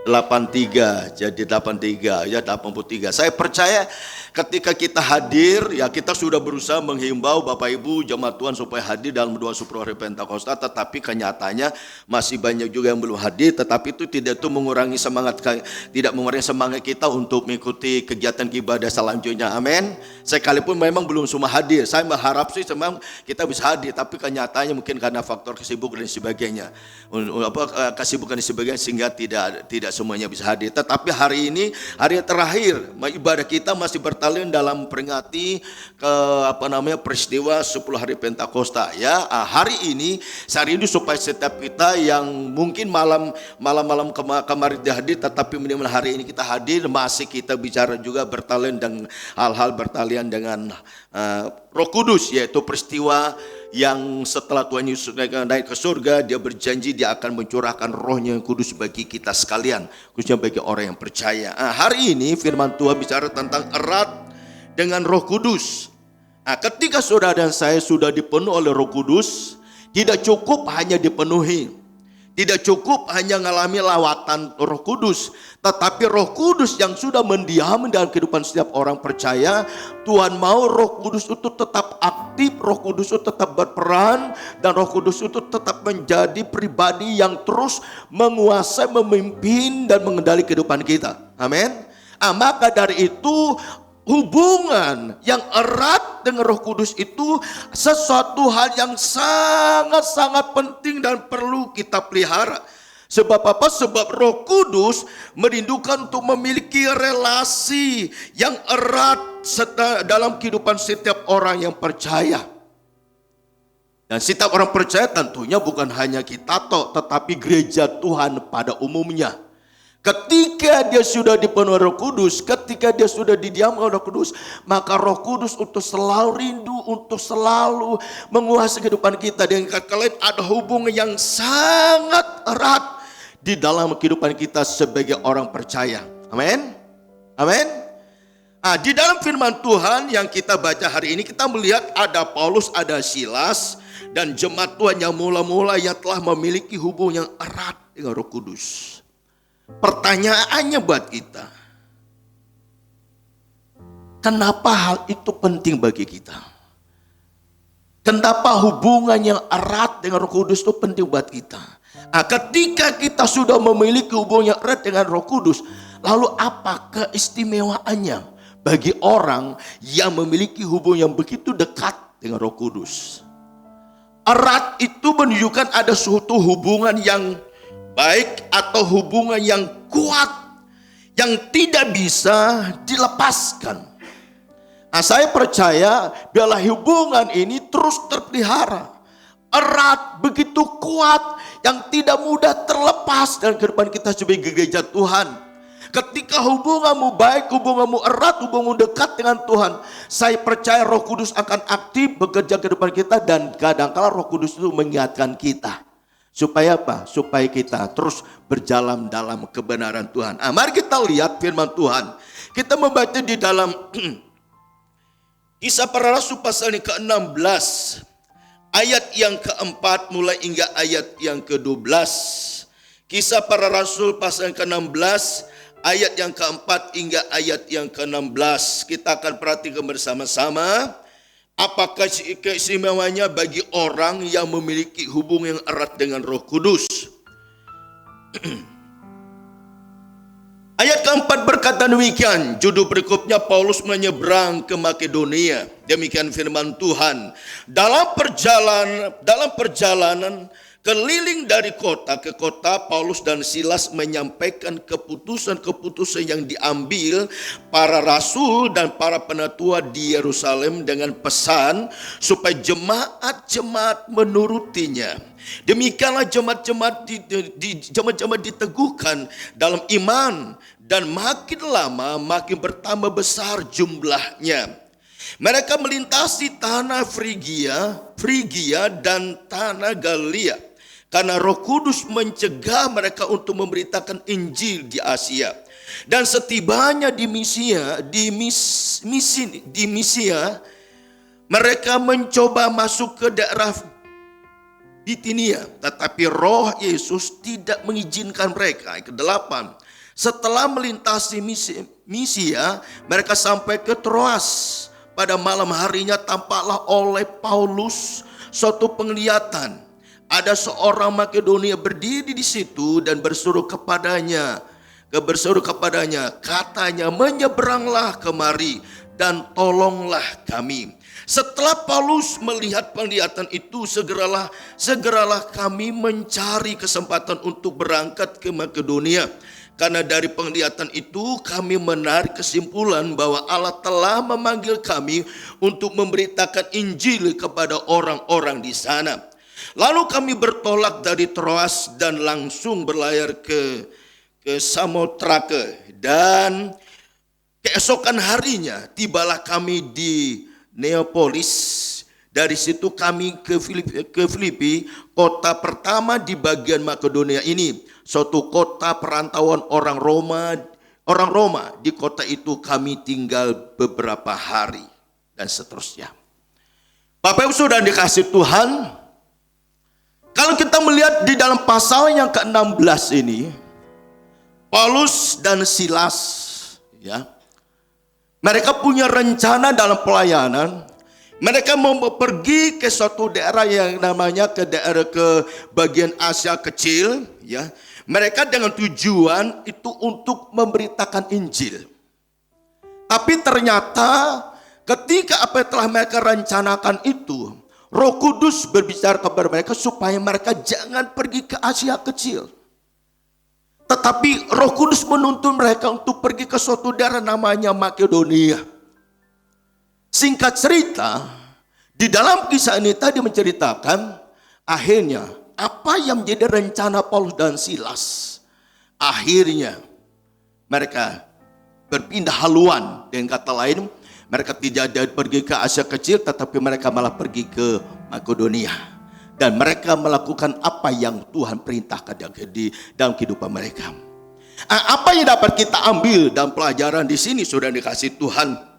83, jadi 83, ya 83. Saya percaya ketika kita hadir, ya kita sudah berusaha menghimbau Bapak Ibu jemaat Tuhan supaya hadir dalam doa 10 hari Pentakosta, tetapi kenyataannya masih banyak juga yang belum hadir. Tetapi itu tidak mengurangi semangat kita untuk mengikuti kegiatan ibadah selanjutnya. Amin. Sekalipun memang belum semua hadir, saya mengharap sih memang kita bisa hadir, tapi kenyataannya mungkin karena faktor kesibukan dan sebagainya, kesibukan dan sebagainya, sehingga tidak semuanya bisa hadir. Tetapi hari ini hari terakhir ibadah kita masih bertalian dalam peringati peristiwa 10 hari Pentakosta ya. Hari ini supaya setiap kita yang mungkin malam kemarin tidak hadir, tetapi minimal hari ini kita hadir, masih kita bicara juga bertalian dan hal-hal bertalian dengan Roh Kudus, yaitu peristiwa yang setelah Tuhan Yesus naik ke surga, dia berjanji dia akan mencurahkan Roh-Nya yang kudus bagi kita sekalian, khususnya bagi orang yang percaya. Hari ini firman Tuhan bicara tentang erat dengan Roh Kudus. Ketika saudara dan saya sudah dipenuhi oleh Roh Kudus, tidak cukup hanya dipenuhi, tidak cukup hanya mengalami lawatan Roh Kudus, tetapi Roh Kudus yang sudah mendiam dalam kehidupan setiap orang percaya, Tuhan mau Roh Kudus itu tetap aktif, Roh Kudus itu tetap berperan, dan Roh Kudus itu tetap menjadi pribadi yang terus menguasai, memimpin, dan mengendali kehidupan kita. Amin. Maka dari itu, hubungan yang erat dengan Roh Kudus itu sesuatu hal yang sangat-sangat penting dan perlu kita pelihara. Sebab apa? Sebab Roh Kudus merindukan untuk memiliki relasi yang erat dalam kehidupan setiap orang yang percaya. Dan setiap orang percaya tentunya bukan hanya kita tetapi gereja Tuhan pada umumnya. Ketika dia sudah dipenuhi Roh Kudus, ketika dia sudah didiamkan oleh Roh Kudus, maka Roh Kudus untuk selalu rindu, untuk selalu menguasai kehidupan kita. Dengan kata lain, ada hubungan yang sangat erat di dalam kehidupan kita sebagai orang percaya. Amin. Amin. Di dalam firman Tuhan yang kita baca hari ini, kita melihat ada Paulus, ada Silas, dan jemaat Tuhan yang mula-mula yang telah memiliki hubungan yang erat dengan Roh Kudus. Pertanyaannya buat kita, kenapa hal itu penting bagi kita? Kenapa hubungan yang erat dengan Roh Kudus itu penting buat kita? Ketika kita sudah memiliki hubungan yang erat dengan Roh Kudus, lalu apa keistimewaannya bagi orang yang memiliki hubungan yang begitu dekat dengan Roh Kudus? Erat itu menunjukkan ada suatu hubungan yang baik atau hubungan yang kuat yang tidak bisa dilepaskan. Saya percaya biarlah hubungan ini terus terpelihara, erat, begitu kuat, yang tidak mudah terlepas dalam kehidupan kita sebagai gereja Tuhan. Ketika hubunganmu baik, hubunganmu erat, hubunganmu dekat dengan Tuhan, saya percaya Roh Kudus akan aktif bekerja kehidupan kita, dan kadang-kala Roh Kudus itu mengingatkan kita. Supaya apa? Supaya kita terus berjalan dalam kebenaran Tuhan. Mari kita lihat firman Tuhan. Kita membaca di dalam Kisah Para Rasul pasal yang ke-16. Ayat yang ke-4 mulai hingga ayat yang ke-12. Kisah Para Rasul pasal yang ke-16. Ayat yang ke-4 hingga ayat yang ke-16. Kita akan perhatikan bersama-sama. Apakah keistimewaannya bagi orang yang memiliki hubungan yang erat dengan Roh Kudus? Ayat keempat berkata demikian. Judul berikutnya, Paulus menyeberang ke Makedonia. Demikian firman Tuhan. Dalam perjalanan keliling dari kota ke kota, Paulus dan Silas menyampaikan keputusan-keputusan yang diambil para rasul dan para penatua di Yerusalem dengan pesan supaya jemaat-jemaat menurutinya. Demikianlah jemaat-jemaat diteguhkan dalam iman, dan makin lama makin bertambah besar jumlahnya. Mereka melintasi tanah Frigia dan tanah Galilea, karena Roh Kudus mencegah mereka untuk memberitakan Injil di Asia. Dan setibanya di Misia, Mereka mencoba masuk ke daerah Bitinia, tetapi Roh Yesus tidak mengizinkan mereka. Ke-8, setelah melintasi Misia, mereka sampai ke Troas. Pada malam harinya tampaklah oleh Paulus suatu penglihatan. Ada seorang Makedonia berdiri di situ dan berseru kepadanya, katanya, menyeberanglah kemari dan tolonglah kami. Setelah Paulus melihat penglihatan itu, segeralah kami mencari kesempatan untuk berangkat ke Makedonia. Karena dari penglihatan itu kami menarik kesimpulan bahwa Allah telah memanggil kami untuk memberitakan Injil kepada orang-orang di sana. Lalu kami bertolak dari Troas dan langsung berlayar ke Samotrake. Dan keesokan harinya tibalah kami di Neapolis. Dari situ kami ke Filipi, kota pertama di bagian Makedonia ini, suatu kota perantauan orang Roma. Di kota itu kami tinggal beberapa hari dan seterusnya. Bapak Ibu Saudara dikasih Tuhan, kalau kita melihat di dalam pasal yang ke-16 ini, Paulus dan Silas, ya, mereka punya rencana dalam pelayanan. Mereka mau pergi ke suatu daerah yang namanya ke bagian Asia Kecil, ya. Mereka dengan tujuan itu untuk memberitakan Injil. Tapi ternyata ketika apa yang telah mereka rencanakan itu, Roh Kudus berbicara kepada mereka supaya mereka jangan pergi ke Asia Kecil. Tetapi Roh Kudus menuntun mereka untuk pergi ke suatu daerah namanya Makedonia. Singkat cerita, di dalam kisah ini tadi menceritakan akhirnya apa yang menjadi rencana Paulus dan Silas. Akhirnya mereka berpindah haluan. Dengan kata lain, mereka tidak pergi ke Asia Kecil, tetapi mereka malah pergi ke Makedonia. Dan mereka melakukan apa yang Tuhan perintahkan dalam kehidupan mereka. Apa yang dapat kita ambil dalam pelajaran di sini, saudara dikasih Tuhan?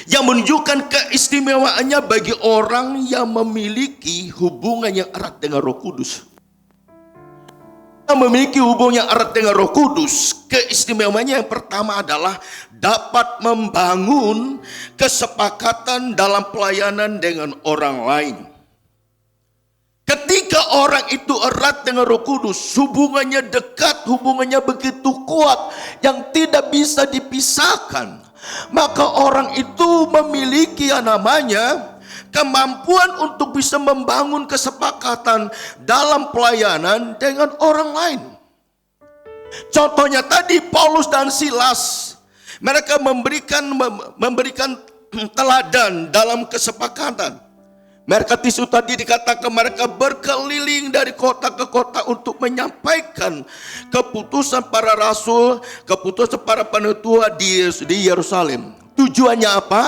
Yang menunjukkan keistimewaannya bagi orang yang memiliki hubungan yang erat dengan Roh Kudus. Yang memiliki hubungan yang erat dengan Roh Kudus, keistimewaannya yang pertama adalah dapat membangun kesepakatan dalam pelayanan dengan orang lain. Ketika orang itu erat dengan Roh Kudus, hubungannya dekat, hubungannya begitu kuat yang tidak bisa dipisahkan. Maka orang itu memiliki yang namanya kemampuan untuk bisa membangun kesepakatan dalam pelayanan dengan orang lain. Contohnya tadi Paulus dan Silas, mereka memberikan teladan dalam kesepakatan. Mereka tisu tadi dikatakan mereka berkeliling dari kota ke kota untuk menyampaikan keputusan para rasul, keputusan para penetua di Yerusalem. Tujuannya apa?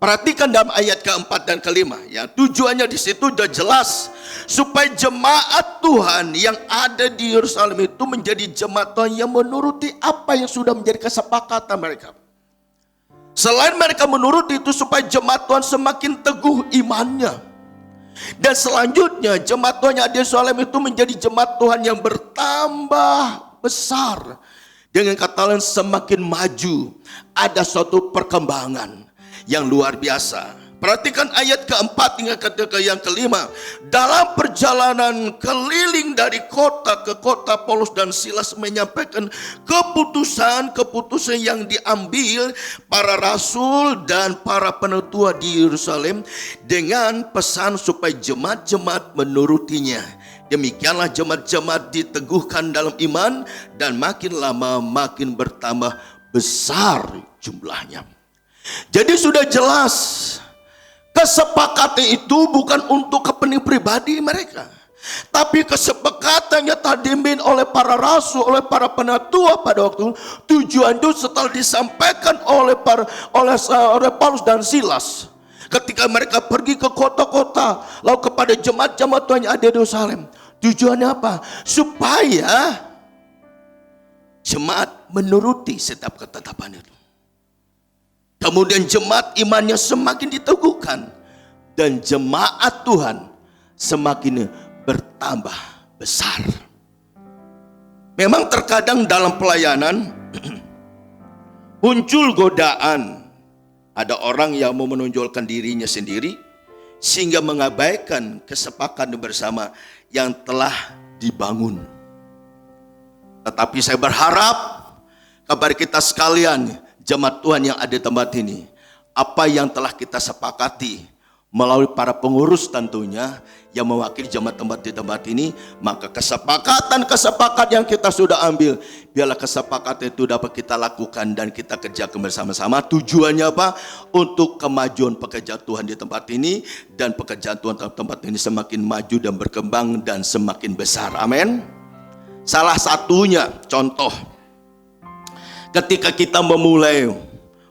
Perhatikan dalam ayat keempat dan kelima. Ya, tujuannya di situ sudah jelas supaya jemaat Tuhan yang ada di Yerusalem itu menjadi jemaat Tuhan yang menuruti apa yang sudah menjadi kesepakatan mereka. Selain mereka menuruti itu supaya jemaat Tuhan semakin teguh imannya. Dan selanjutnya jemaat Tuhan yang ada di Yerusalem itu menjadi jemaat Tuhan yang bertambah besar. Dengan kata lain semakin maju. Ada suatu perkembangan yang luar biasa. Perhatikan ayat keempat hingga yang kelima. Dalam perjalanan keliling dari kota ke kota, Paulus dan Silas menyampaikan keputusan yang diambil para rasul dan para penetua di Yerusalem dengan pesan supaya jemaat-jemaat menurutinya. Demikianlah jemaat-jemaat diteguhkan dalam iman dan makin lama makin bertambah besar jumlahnya. Jadi sudah jelas, kesepakatan itu bukan untuk kepentingan pribadi mereka, tapi kesepakatan yang diambil oleh para rasul, oleh para penatua pada waktu tujuan itu setelah disampaikan oleh Paulus dan Silas. Ketika mereka pergi ke kota-kota, lalu kepada jemaat-jemaat Tuhan yang ada di Yerusalem, tujuannya apa? Supaya jemaat menuruti setiap ketetapan itu. Kemudian jemaat imannya semakin diteguhkan. Dan jemaat Tuhan semakin bertambah besar. Memang terkadang dalam pelayanan muncul godaan. Ada orang yang mau menonjolkan dirinya sendiri sehingga mengabaikan kesepakatan bersama yang telah dibangun. Tetapi saya berharap kepada kita sekalian, jemaat Tuhan yang ada di tempat ini, apa yang telah kita sepakati melalui para pengurus tentunya yang mewakili jemaat di tempat ini, maka kesepakatan yang kita sudah ambil, biarlah kesepakatan itu dapat kita lakukan dan kita kerjakan bersama-sama. Tujuannya apa? Untuk kemajuan pekerjaan Tuhan di tempat ini, dan pekerjaan Tuhan di tempat ini semakin maju dan berkembang dan semakin besar. Amin. Salah satunya contoh, ketika kita memulai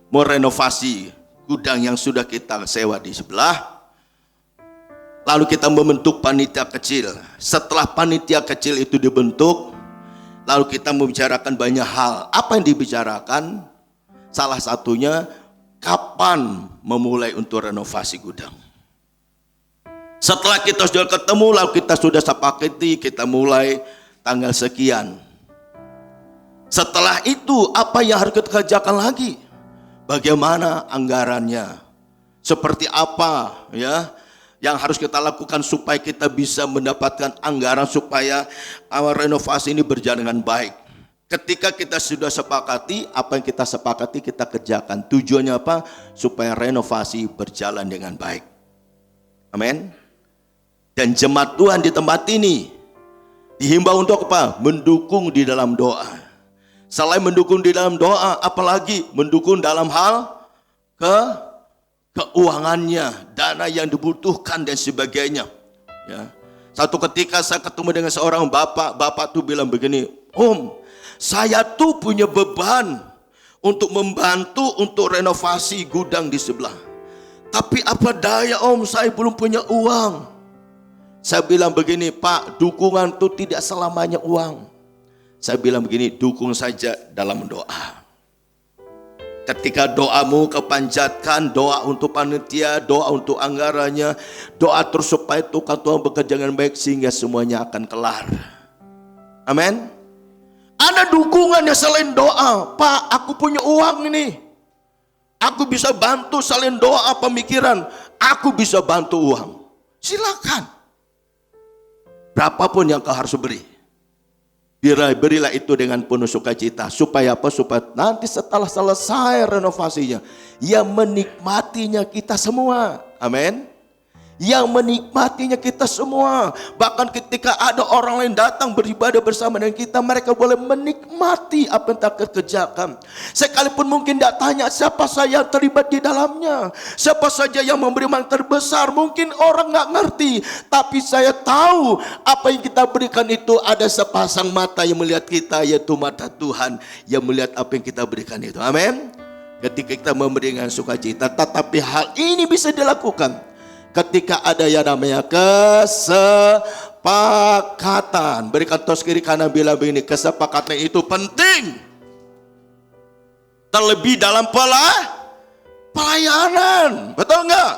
merenovasi gudang yang sudah kita sewa di sebelah, lalu kita membentuk panitia kecil. Setelah panitia kecil itu dibentuk, lalu kita membicarakan banyak hal. Apa yang dibicarakan? Salah satunya, kapan memulai untuk renovasi gudang. Setelah kita sudah ketemu, lalu kita sudah sepakati, kita mulai tanggal sekian. Setelah itu, apa yang harus kita kerjakan lagi? Bagaimana anggarannya? Seperti apa ya yang harus kita lakukan supaya kita bisa mendapatkan anggaran supaya renovasi ini berjalan dengan baik. Ketika kita sudah sepakati, apa yang kita sepakati kita kerjakan. Tujuannya apa? Supaya renovasi berjalan dengan baik. Amin. Dan jemaat Tuhan di tempat ini dihimbau untuk apa? Mendukung di dalam doa. Selain mendukung di dalam doa, apalagi mendukung dalam hal keuangannya, dana yang dibutuhkan dan sebagainya. Ya. Satu ketika saya ketemu dengan seorang bapak tuh bilang begini, Om, saya tuh punya beban untuk membantu untuk renovasi gudang di sebelah. Tapi apa daya Om, saya belum punya uang. Saya bilang begini, Pak, dukungan tuh tidak selamanya uang. Saya bilang begini, dukung saja dalam doa. Ketika doamu kepanjatkan, doa untuk panitia, doa untuk anggarannya, doa terus supaya Tuhan bekerja dengan baik sehingga semuanya akan kelar. Amin. Ada dukungannya selain doa. Pak, aku punya uang ini, aku bisa bantu. Selain doa pemikiran, aku bisa bantu uang. Silakan. Berapapun yang kau harus beri, berilah itu dengan penuh sukacita. Supaya apa? Supaya nanti setelah selesai renovasinya, yang menikmatinya kita semua. Amin. Yang menikmatinya kita semua. Bahkan ketika ada orang lain datang beribadah bersama dengan kita, mereka boleh menikmati apa yang kita kerjakan. Sekalipun mungkin tidak tanya siapa saja yang terlibat di dalamnya, siapa saja yang memberi manfaat terbesar. Mungkin orang nggak ngerti, tapi saya tahu apa yang kita berikan itu ada sepasang mata yang melihat kita, yaitu mata Tuhan yang melihat apa yang kita berikan itu. Amin. Ketika kita memberi dengan sukacita, tetapi hal ini bisa dilakukan ketika ada yang namanya kesepakatan. Berikan tos kiri kanan bilang begini, kesepakatan itu penting. Terlebih dalam pelayanan. Betul enggak?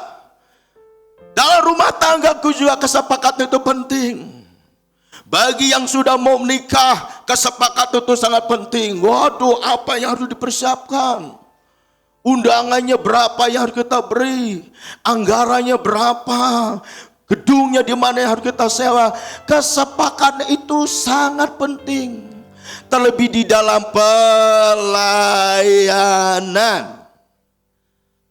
Dalam rumah tanggaku juga kesepakatan itu penting. Bagi yang sudah mau menikah, kesepakatan itu sangat penting. Waduh, apa yang harus dipersiapkan? Undangannya berapa yang harus kita beri? Anggarannya berapa? Gedungnya di mana yang harus kita sewa? Kesepakatan itu sangat penting. Terlebih di dalam pelayanan.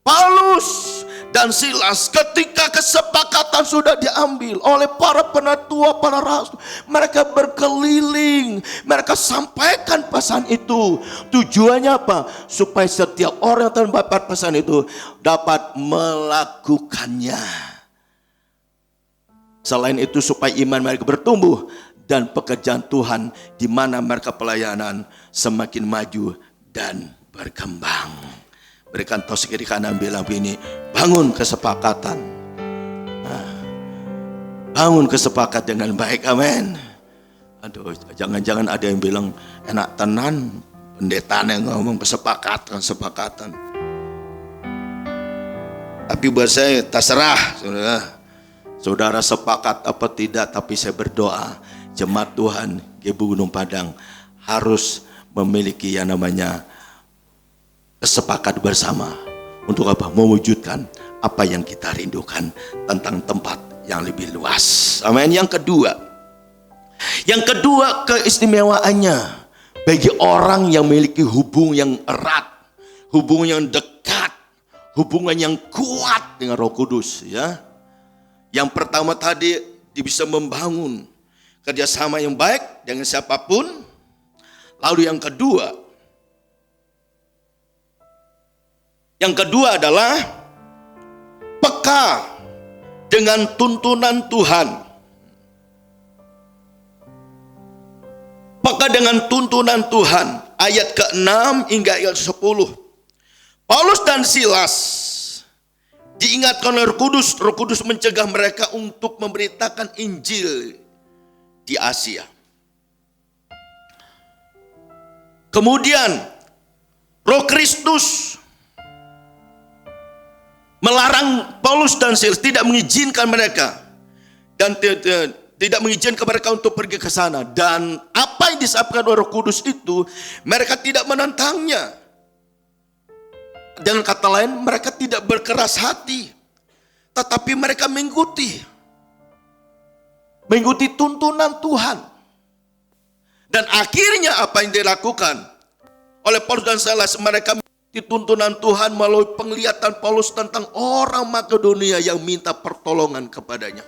Paulus dan Silas ketika kesepakatan sudah diambil oleh para penatua, para rasul, mereka berkeliling, mereka sampaikan pesan itu. Tujuannya apa? Supaya setiap orang yang mendapat pesan itu dapat melakukannya. Selain itu supaya iman mereka bertumbuh dan pekerjaan Tuhan di mana mereka pelayanan semakin maju dan berkembang. Berikan tos kiri kanan bilang begini, bangun kesepakatan. Bangun kesepakatan dengan baik, amin. Aduh, jangan-jangan ada yang bilang enak tenan, pendeta yang ngomong kesepakatan. Tapi buat saya terserah, saudara. Saudara sepakat apa tidak, tapi saya berdoa jemaat Tuhan GBI Gunung Padang harus memiliki yang namanya kesepakat bersama. Untuk apa? Mewujudkan apa yang kita rindukan tentang tempat yang lebih luas. Amin. Yang kedua keistimewaannya bagi orang yang memiliki hubungan yang erat, hubungan yang dekat, hubungan yang kuat dengan Roh Kudus, ya. Yang pertama tadi, dia bisa membangun kerjasama yang baik dengan siapapun. Lalu yang kedua adalah peka dengan tuntunan Tuhan. Peka dengan tuntunan Tuhan. Ayat ke-6 hingga ayat 10. Paulus dan Silas diingatkan oleh Roh Kudus mencegah mereka untuk memberitakan Injil di Asia. Kemudian Roh Kristus melarang Paulus dan Silas, tidak mengizinkan mereka dan tidak mengizinkan mereka untuk pergi ke sana. Dan apa yang disampaikan oleh Roh Kudus itu, mereka tidak menentangnya. Dengan kata lain, mereka tidak berkeras hati, tetapi mereka mengikuti tuntunan Tuhan. Dan akhirnya apa yang dilakukan oleh Paulus dan Silas, mereka mengikuti tuntunan Tuhan melalui penglihatan Paulus tentang orang Makedonia yang minta pertolongan kepadanya.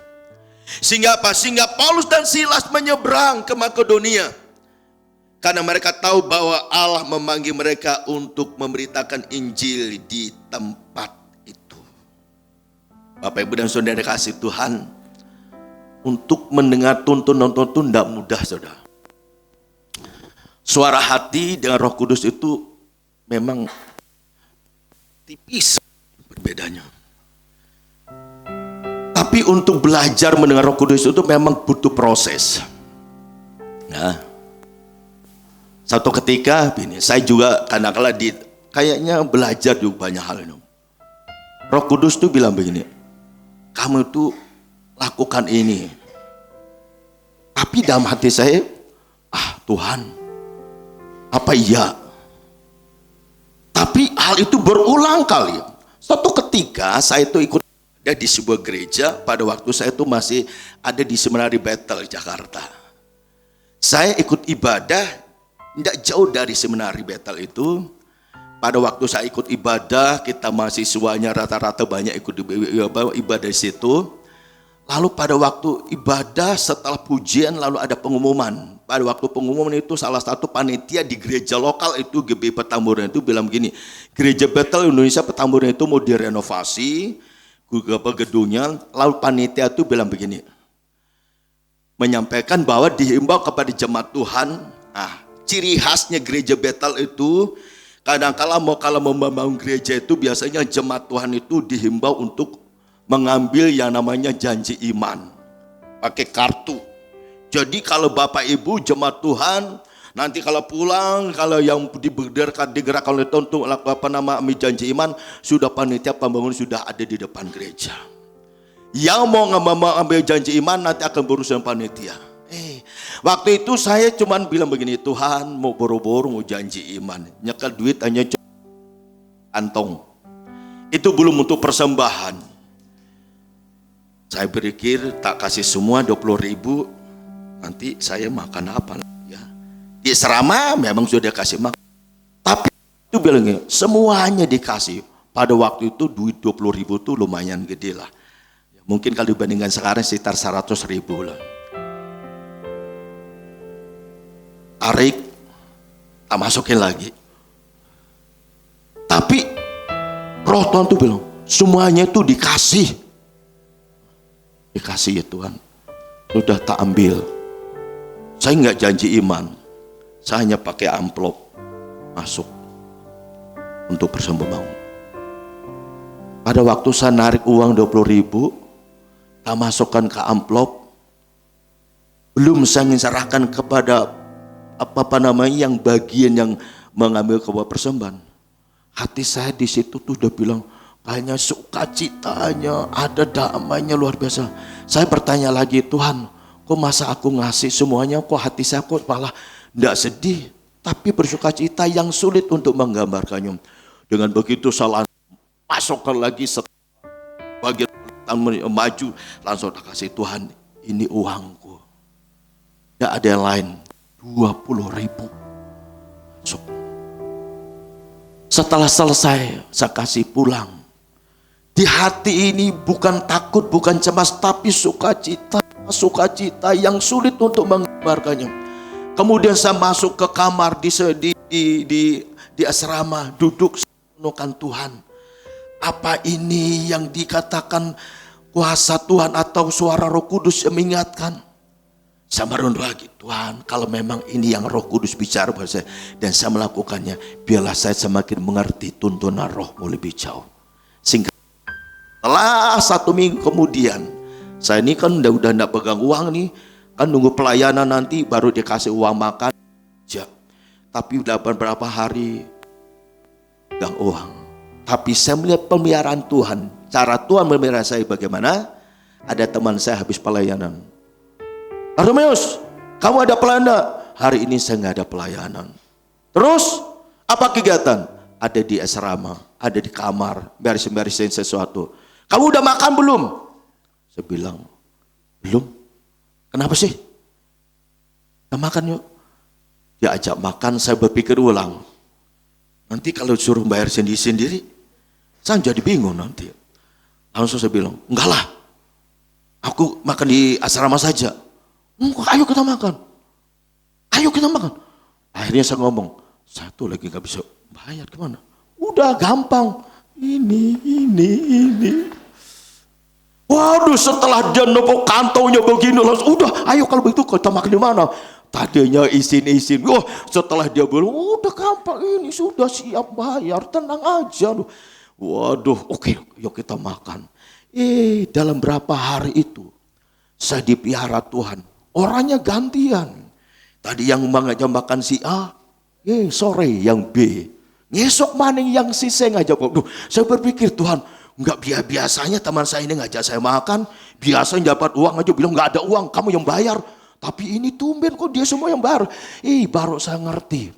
Sehingga apa? Sehingga Paulus dan Silas menyeberang ke Makedonia. Karena mereka tahu bahwa Allah memanggil mereka untuk memberitakan Injil di tempat itu. Bapak Ibu dan Saudara kasih Tuhan, untuk mendengar tuntunan tidak mudah, saudara. Suara hati dengan Roh Kudus itu memang tipis berbedanya. Tapi untuk belajar mendengar Roh Kudus itu memang butuh proses. Nah, satu ketika ini saya juga kadang-kala kayaknya belajar juga banyak hal ini. Roh Kudus tuh bilang begini, kamu itu lakukan ini. Tapi dalam hati saya, Tuhan, apa iya? Tapi hal itu berulang kali. Suatu ketika saya itu ikut di sebuah gereja, pada waktu saya itu masih ada di Seminari Bethel Jakarta. Saya ikut ibadah tidak jauh dari Seminari Bethel itu. Pada waktu saya ikut ibadah, kita mahasiswanya rata-rata banyak ikut ibadah di situ. Lalu pada waktu ibadah setelah pujian lalu ada pengumuman. Pada waktu pengumuman itu salah satu panitia di gereja lokal itu GBI Petamburan itu bilang begini, Gereja Bethel Indonesia Petamburan itu mau direnovasi gedungnya. Lalu panitia itu bilang begini, menyampaikan bahwa dihimbau kepada jemaat Tuhan, ciri khasnya gereja Bethel itu kadang-kala kalau membangun gereja itu biasanya jemaat Tuhan itu dihimbau untuk mengambil yang namanya janji iman pakai kartu. Jadi kalau Bapak Ibu jemaat Tuhan nanti kalau pulang, kalau yang digerakkan oleh Tuhan untuk ambil janji iman, sudah panitia pembangun sudah ada di depan gereja. Yang mau ambil janji iman nanti akan berurusan panitia. Waktu itu saya cuman bilang begini, Tuhan mau boro-boro mau janji iman, nyekel duit hanya kantong. Itu belum untuk persembahan. Saya berpikir tak kasih semua 20.000, nanti saya makan apa ya? Di serama memang sudah kasih makan. Tapi itu bilangnya semuanya dikasih. Pada waktu itu duit 20.000 itu lumayan gede lah. Mungkin kalau dibandingkan sekarang sekitar 100.000 lah. Tarik, tak masukin lagi. Tapi Roh Tuhan tuh bilang semuanya itu dikasih ya Tuhan, sudah tak ambil. Saya nggak janji iman, saya hanya pakai amplop masuk untuk persembahan. Pada waktu saya narik uang 20.000, tak masukkan ke amplop, belum saya serahkan kepada yang bagian yang mengambil kebuah persembahan. Hati saya di situ tuh udah bilang, Hanya sukacitanya, ada damainya luar biasa. Saya bertanya lagi, Tuhan, kok masa aku ngasih semuanya, kok hati saya kok malah tidak sedih, tapi bersukacita yang sulit untuk menggambarkannya. Dengan begitu saya masukkan lagi bagian maju, langsung kasih, Tuhan, ini uangku. Tidak ada yang lain, 20.000. Setelah selesai, saya kasih pulang. Di hati ini bukan takut, bukan cemas, tapi sukacita yang sulit untuk menggambarkannya. Kemudian saya masuk ke kamar di asrama, duduk merenungkan Tuhan. Apa ini yang dikatakan kuasa Tuhan atau suara Roh Kudus yang mengingatkan? Saya merenung lagi, Tuhan, kalau memang ini yang Roh Kudus bicara pada saya dan saya melakukannya, biarlah saya semakin mengerti tuntunan Roh-Mu lebih jauh. Sehingga setelah 1 minggu kemudian, saya ini kan udah enggak pegang uang nih, kan nunggu pelayanan nanti baru dikasih uang makan aja. Tapi udah beberapa hari pegang uang. Tapi saya melihat pemeliharaan Tuhan, cara Tuhan memelihara saya bagaimana? Ada teman saya habis pelayanan, Bartomeus, kamu ada pelayanan? Hari ini saya nggak ada pelayanan. Terus apa kegiatan? Ada di asrama, ada di kamar, beresin sesuatu. Kamu udah makan belum? Saya bilang, belum. Kenapa sih? Kita makan yuk. Dia ajak makan, saya berpikir ulang. Nanti kalau suruh bayar sendiri-sendiri, saya jadi bingung nanti. Langsung saya bilang, enggak lah. Aku makan di asrama saja. Ayo kita makan. Ayo kita makan. Akhirnya saya ngomong, saya tuh lagi gak bisa bayar, gimana? Udah gampang. Ini. Waduh, setelah dia nepuk kantongnya begini, langsung udah, ayo kalau begitu kita makan di mana? Tadinya isin. Wah, setelah dia bilang, udah gampang, ini sudah siap bayar, tenang aja. Waduh, oke, yuk kita makan. Dalam berapa hari itu, saya dipelihara Tuhan. Orangnya gantian. Tadi yang ngajak makan si A, sore yang B. Ngesok maning yang si C ngajak. Saya berpikir, Tuhan, enggak biasanya teman saya ini ngajak saya makan, biasanya dapat uang aja bilang enggak ada uang, kamu yang bayar. Tapi ini tumben kok dia semua yang bayar. Baru saya ngerti.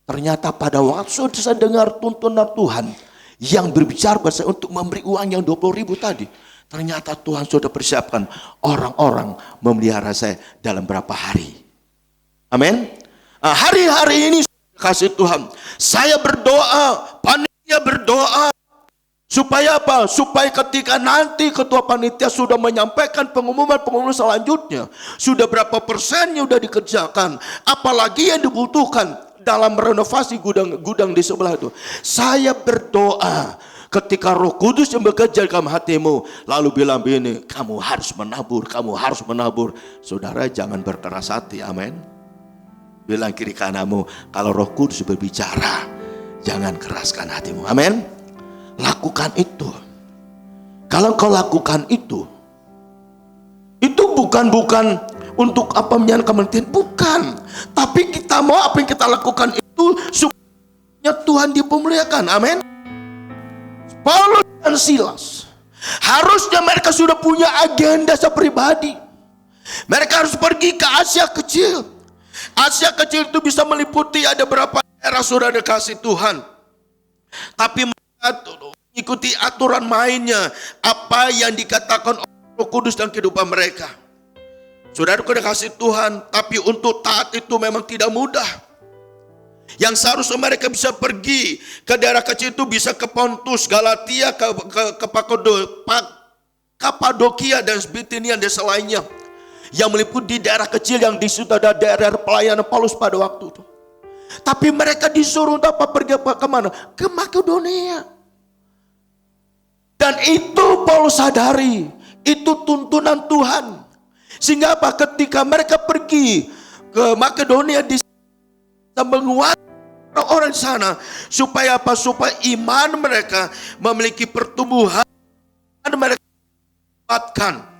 Ternyata pada waktu saya dengar tuntunan Tuhan yang berbicara pada saya untuk memberi uang yang 20.000 tadi. Ternyata Tuhan sudah persiapkan orang-orang memelihara saya dalam berapa hari. Amin. Hari-hari ini kasih Tuhan, saya berdoa, panitia berdoa, supaya apa? Supaya ketika nanti ketua panitia sudah menyampaikan pengumuman selanjutnya, sudah berapa persennya sudah dikerjakan, apalagi yang dibutuhkan dalam renovasi gudang di sebelah itu. Saya berdoa ketika Roh Kudus yang bekerja dalam hatimu, lalu bilang begini, kamu harus menabur. Saudara, jangan berkeras hati, amin. Bilang kiri kananmu, kalau Roh Kudus berbicara, jangan keraskan hatimu, amin. Lakukan itu. Kalau kau lakukan itu bukan untuk apa menyenangkan kementerian, bukan. Tapi kita mau apa yang kita lakukan itu supaya Tuhan dipemuliakan, amin. Paulus dan Silas, harusnya mereka sudah punya agenda pribadi. Mereka harus pergi ke Asia Kecil. Asia Kecil itu bisa meliputi ada berapa daerah, sudah dikasih Tuhan. Tapi mengikuti aturan mainnya, apa yang dikatakan Roh Kudus dan kehidupan mereka. Saudara dikasih Tuhan, tapi untuk taat itu memang tidak mudah. Yang seharusnya mereka bisa pergi ke daerah kecil itu bisa ke Pontus, Galatia, ke Kapadokia dan Bitinia dan desa lainnya. Yang meliputi daerah kecil yang di situ ada daerah pelayanan Paulus pada waktu itu. Tapi mereka disuruh untuk apa? Pergi kemana? Ke Makedonia. Dan itu Paulus sadari, itu tuntunan Tuhan. Sehingga apa? Ketika mereka pergi ke Makedonia, di menguatkan orang di sana, supaya apa? Supaya iman mereka memiliki pertumbuhan, mereka dapatkan.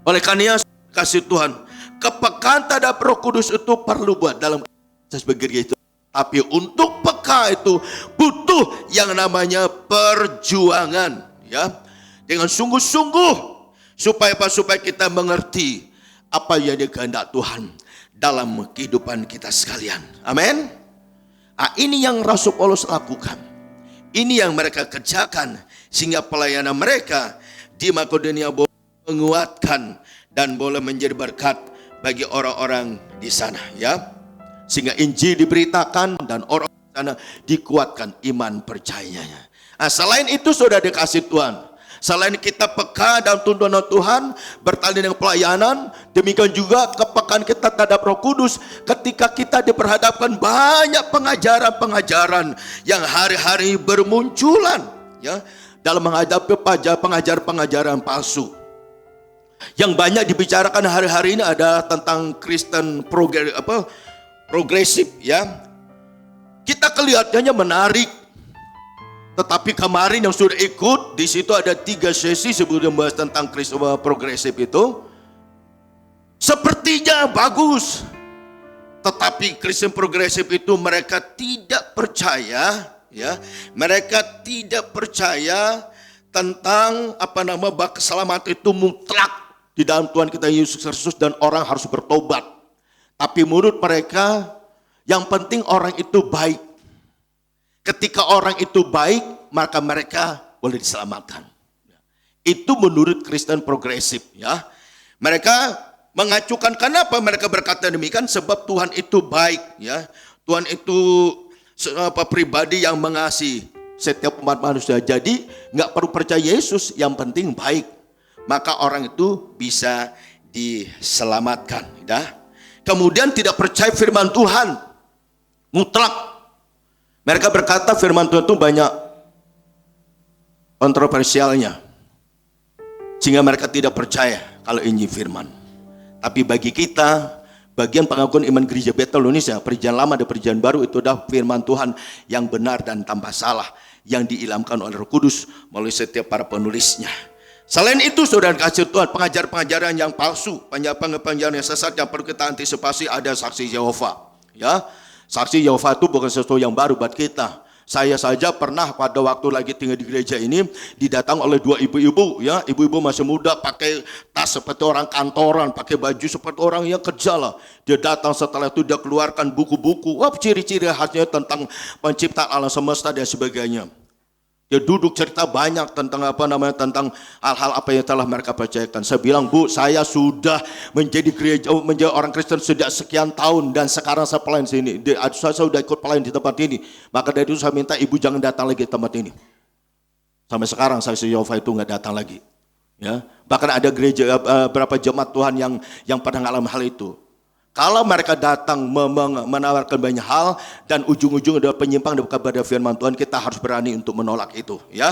Oleh karena kasih Tuhan, kepekaan terhadap Roh Kudus itu perlu buat dalam proses bekerja itu. Tapi untuk peka itu butuh yang namanya perjuangan, ya. Dengan sungguh-sungguh supaya apa? Supaya kita mengerti apa yang dikehendak Tuhan dalam kehidupan kita sekalian. Amin. Nah, ini yang Rasul Paulus lakukan. Ini yang mereka kerjakan sehingga pelayanan mereka di Makedonia boleh menguatkan dan boleh menjadi berkat bagi orang-orang di sana, ya. Sehingga Injil diberitakan dan orang di sana dikuatkan iman percayanya. Nah, selain itu sudah dikasih Tuhan. Selain kita peka dalam tuntunan Tuhan, bertali dengan pelayanan, demikian juga kepekaan kita terhadap Roh Kudus ketika kita diperhadapkan banyak pengajaran-pengajaran yang hari-hari bermunculan, ya, dalam menghadapi pengajaran-pengajaran palsu. Yang banyak dibicarakan hari-hari ini ada tentang Kristen progresif, ya. Kita kelihatannya menarik. Tetapi kemarin yang sudah ikut, di situ ada 3 sesi sebelum membahas tentang Kristen progresif itu. Sepertinya bagus. Tetapi Kristen progresif itu mereka tidak percaya, ya. Mereka tidak percaya tentang bahwa keselamatan itu mutlak di dalam Tuhan kita Yesus Kristus dan orang harus bertobat. Tapi menurut mereka yang penting orang itu baik. Ketika orang itu baik, maka mereka boleh diselamatkan. Itu menurut Kristen progresif, ya. Mereka mengacukan kenapa mereka berkata demikian, sebab Tuhan itu baik, ya. Tuhan itu pribadi yang mengasihi setiap umat manusia. Jadi nggak perlu percaya Yesus, yang penting baik. Maka orang itu bisa diselamatkan, ya. Kemudian tidak percaya firman Tuhan mutlak. Mereka berkata firman Tuhan itu banyak kontroversialnya, sehingga mereka tidak percaya kalau Injil firman. Tapi bagi kita, bagian pengakuan iman Gereja Betel Indonesia, Perjanjian Lama dan Perjanjian Baru, itu adalah firman Tuhan yang benar dan tanpa salah, yang diilhamkan oleh Roh Kudus melalui setiap para penulisnya. Selain itu, saudara kasih Tuhan, pengajaran-pengajaran yang palsu, pengajaran yang sesat yang perlu kita antisipasi, ada saksi Yehova, ya. Saksi Yehova itu bukan sesuatu yang baru buat kita. Saya saja pernah pada waktu lagi tinggal di gereja ini didatang oleh 2 ibu-ibu, ya. Ibu-ibu masih muda, pakai tas seperti orang kantoran, pakai baju seperti orang yang kerja lah. Dia datang, setelah itu dia keluarkan buku-buku, ciri-ciri khasnya tentang penciptaan alam semesta dan sebagainya. Dia duduk cerita banyak tentang tentang hal-hal apa yang telah mereka percayakan. Saya bilang, Bu, saya sudah menjadi orang Kristen sejak sekian tahun dan sekarang saya pelayan sini. Saya sudah ikut pelayan di tempat ini. Maka dari itu saya minta ibu jangan datang lagi ke tempat ini. Sampai sekarang saksi Yehova itu nggak datang lagi. Ya, bahkan ada gereja berapa jemaat Tuhan yang pernah mengalami hal itu. Kalau mereka datang menawarkan banyak hal dan ujung-ujung adalah penyimpang kepada firman Tuhan, kita harus berani untuk menolak itu, ya.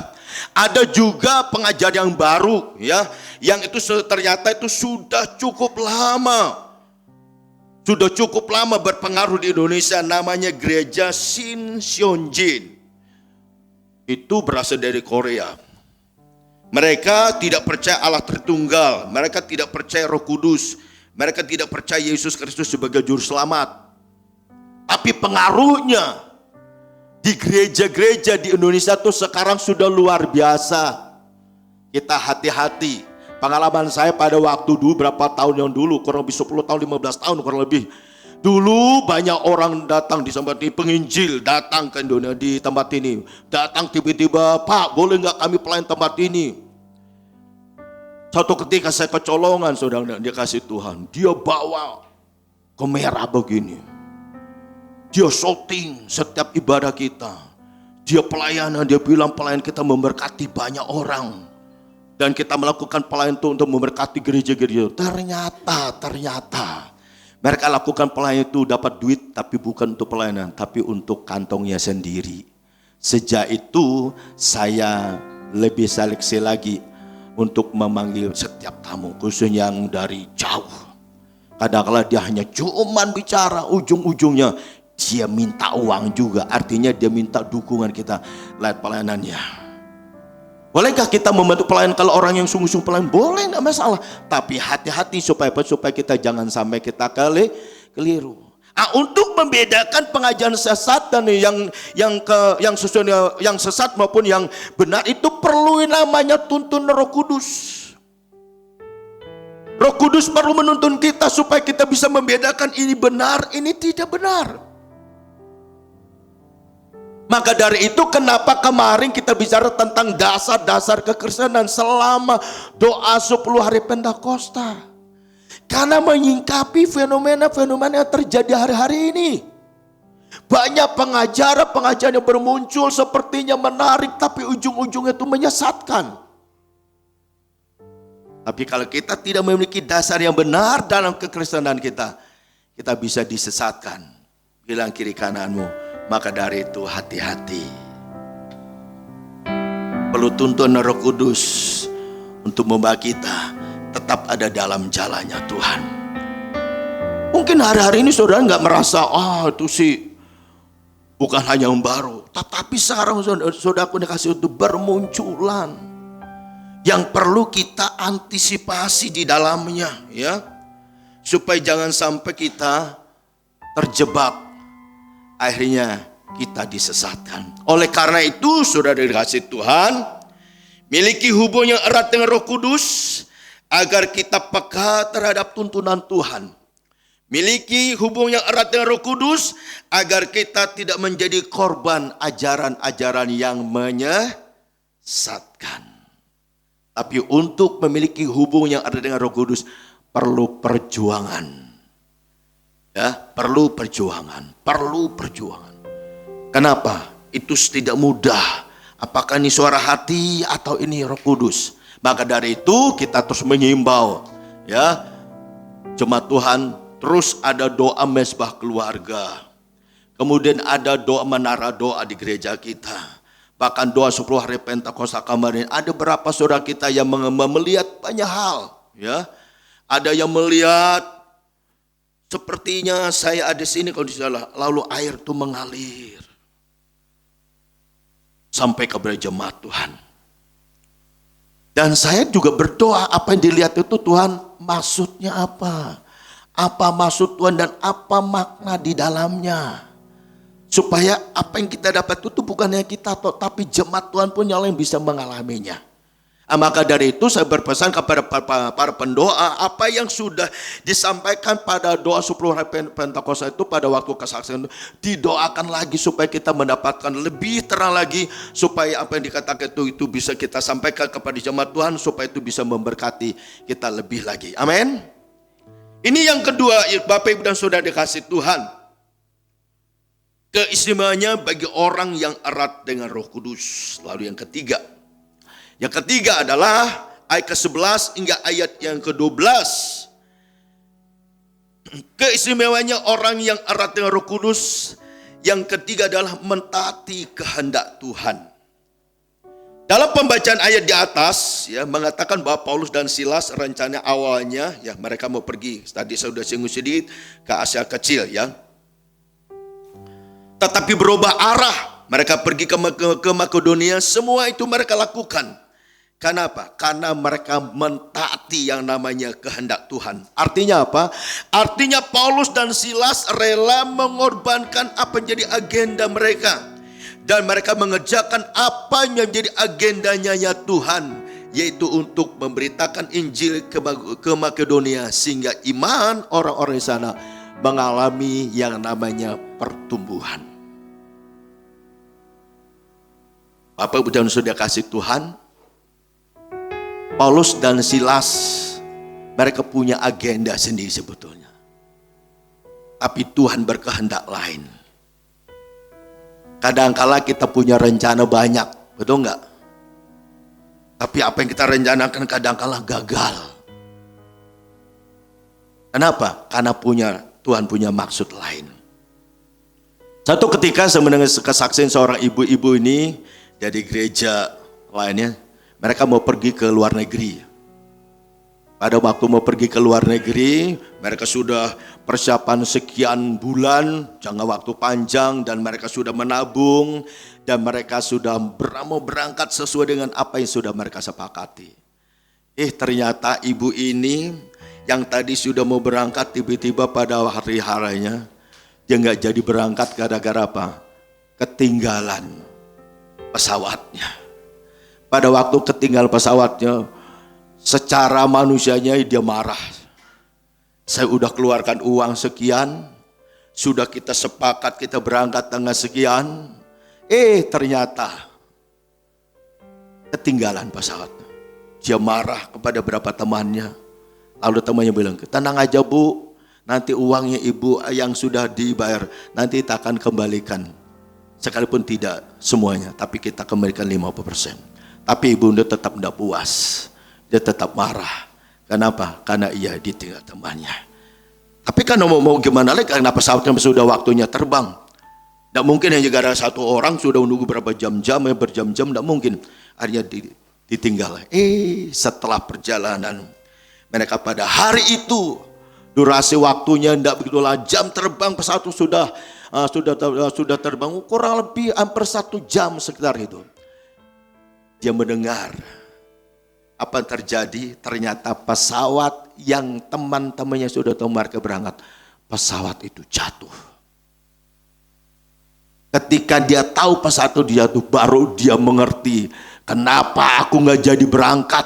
Ada juga pengajar yang baru, ya, yang itu ternyata itu sudah cukup lama berpengaruh di Indonesia, namanya Gereja Shincheonjin. Itu berasal dari Korea. Mereka tidak percaya Allah Tritunggal, mereka tidak percaya Roh Kudus. Mereka tidak percaya Yesus Kristus sebagai juru selamat. Tapi pengaruhnya di gereja-gereja di Indonesia itu sekarang sudah luar biasa. Kita hati-hati. Pengalaman saya pada waktu dulu, berapa tahun yang dulu, kurang lebih 10 tahun, 15 tahun kurang lebih. Dulu banyak orang datang di tempat ini, penginjil datang ke Indonesia di tempat ini. Datang tiba-tiba, Pak, boleh nggak kami pelayan tempat ini? Satu ketika saya kecolongan, saudara, dia kasih Tuhan. Dia bawa kamera begini. Dia shooting setiap ibadah kita. Dia pelayanan, dia bilang pelayan kita memberkati banyak orang. Dan kita melakukan pelayanan itu untuk memberkati gereja-gereja. Ternyata mereka lakukan pelayanan itu dapat duit, tapi bukan untuk pelayanan, tapi untuk kantongnya sendiri. Sejak itu saya lebih seleksi lagi untuk memanggil setiap tamu, khususnya yang dari jauh. Kadang-kadang dia hanya cuman bicara, ujung-ujungnya dia minta uang juga. Artinya dia minta dukungan kita lewat pelayanannya. Bolehkah kita membantu pelayan kalau orang yang sungguh-sungguh pelayan? Boleh, tidak masalah. Tapi hati-hati supaya kita jangan sampai kita keliru. Untuk membedakan pengajaran sesat dan yang sesat maupun yang benar itu perlu namanya tuntun Roh Kudus. Roh Kudus perlu menuntun kita supaya kita bisa membedakan ini benar, ini tidak benar. Maka dari itu kenapa kemarin kita bicara tentang dasar-dasar kekristenan selama doa 10 hari Pentakosta. Karena menyingkapi fenomena-fenomena yang terjadi hari-hari ini. Banyak pengajaran yang bermuncul sepertinya menarik, tapi ujung-ujungnya itu menyesatkan. Tapi kalau kita tidak memiliki dasar yang benar dalam kekristenan kita bisa disesatkan. Bilang kiri kananmu, maka dari itu hati-hati. Perlu tuntunan Roh Kudus untuk membawa kita tetap ada dalam jalannya Tuhan. Mungkin hari-hari ini saudara nggak merasa, itu sih bukan hanya yang baru. Tetapi sekarang saudara aku dikasih untuk bermunculan yang perlu kita antisipasi di dalamnya, ya, supaya jangan sampai kita terjebak, akhirnya kita disesatkan. Oleh karena itu, saudara dikasih Tuhan, miliki hubungan yang erat dengan Roh Kudus agar kita peka terhadap tuntunan Tuhan. Miliki hubungan yang erat dengan Roh Kudus agar kita tidak menjadi korban ajaran-ajaran yang menyesatkan. Tapi untuk memiliki hubungan yang erat dengan Roh Kudus perlu perjuangan. Ya, perlu perjuangan. Kenapa? Itu tidak mudah. Apakah ini suara hati atau ini Roh Kudus? Maka dari itu kita terus mengimbau, ya, jemaat Tuhan, terus ada doa mesbah keluarga. Kemudian ada doa menara doa di gereja kita. Bahkan doa 10 hari Pentakosta kemarin, ada berapa saudara kita yang melihat banyak hal, ya. Ada yang melihat sepertinya saya ada di sini kalau disalah, lalu air itu mengalir sampai kepada jemaat Tuhan. Dan saya juga berdoa apa yang dilihat itu Tuhan maksudnya apa? Apa maksud Tuhan dan apa makna di dalamnya? Supaya apa yang kita dapat itu bukan hanya kita tapi jemaat Tuhan pun yang bisa mengalaminya. Maka dari itu saya berpesan kepada para pendoa, apa yang sudah disampaikan pada doa 10 hari Pentakosta itu pada waktu kesaksian itu didoakan lagi supaya kita mendapatkan lebih terang lagi, supaya apa yang dikatakan itu bisa kita sampaikan kepada jemaat Tuhan, supaya itu bisa memberkati kita lebih lagi. Amin. Ini yang kedua, Bapak Ibu dan Saudara dikasih Tuhan, keistimewaannya bagi orang yang erat dengan Roh Kudus. Lalu yang ketiga adalah ayat ke-11 hingga ayat yang ke-12. Keistimewaannya orang yang erat dengan Roh Kudus. Yang ketiga adalah mentaati kehendak Tuhan. Dalam pembacaan ayat di atas, ya, mengatakan bahwa Paulus dan Silas rencana awalnya, ya, mereka mau pergi. Tadi saya sudah singgung sedikit ke Asia Kecil, ya. Tetapi berubah arah, mereka pergi ke Makedonia. Semua itu mereka lakukan. Kenapa? Karena mereka mentaati yang namanya kehendak Tuhan. Artinya apa? Artinya Paulus dan Silas rela mengorbankan apa yang jadi agenda mereka. Dan mereka mengerjakan apa yang menjadi agendanya Tuhan. Yaitu untuk memberitakan Injil ke Makedonia. Sehingga iman orang-orang di sana mengalami yang namanya pertumbuhan. Bapak Ibu dan Saudara kasih Tuhan, Paulus dan Silas mereka punya agenda sendiri sebetulnya. Tapi Tuhan berkehendak lain. Kadangkala kita punya rencana banyak, betul enggak? Tapi apa yang kita rencanakan kadangkala gagal. Kenapa? Karena Tuhan punya maksud lain. Satu ketika saya mendengar kesaksian seorang ibu-ibu ini dari gereja lainnya. Mereka mau pergi ke luar negeri. Pada waktu mau pergi ke luar negeri, mereka sudah persiapan sekian bulan, jangka waktu panjang, dan mereka sudah menabung, dan mereka sudah mau berangkat sesuai dengan apa yang sudah mereka sepakati. Ternyata ibu ini yang tadi sudah mau berangkat tiba-tiba pada hari-harinya Dia nggak jadi berangkat gara-gara apa? Ketinggalan pesawatnya. Pada waktu ketinggalan pesawatnya, secara manusianya dia marah. Saya udah keluarkan uang sekian, sudah kita sepakat kita berangkat tanggal sekian, ternyata ketinggalan pesawat. Dia marah kepada beberapa temannya. Lalu temannya bilang, tenang aja Bu, nanti uangnya ibu yang sudah dibayar nanti kita akan kembalikan. Sekalipun tidak semuanya, tapi kita kembalikan 50%. Tapi ibunda tetap tidak puas. Dia tetap marah. Kenapa? Karena ia ditinggal temannya. Tapi kan mau gimana lagi, karena pesawatnya sudah waktunya terbang. Tidak mungkin hanya gara satu orang sudah menunggu berapa jam-jam, berjam-jam, tidak mungkin. Akhirnya ditinggal. Setelah perjalanan, mereka pada hari itu, durasi waktunya tidak begitu lama, jam terbang pesawat itu sudah terbang kurang lebih hampir 1 jam sekitar itu. Dia mendengar apa yang terjadi, ternyata pesawat yang teman-temannya sudah tahu mereka berangkat, pesawat itu jatuh. Ketika dia tahu pesawat itu jatuh, baru dia mengerti kenapa aku nggak jadi berangkat,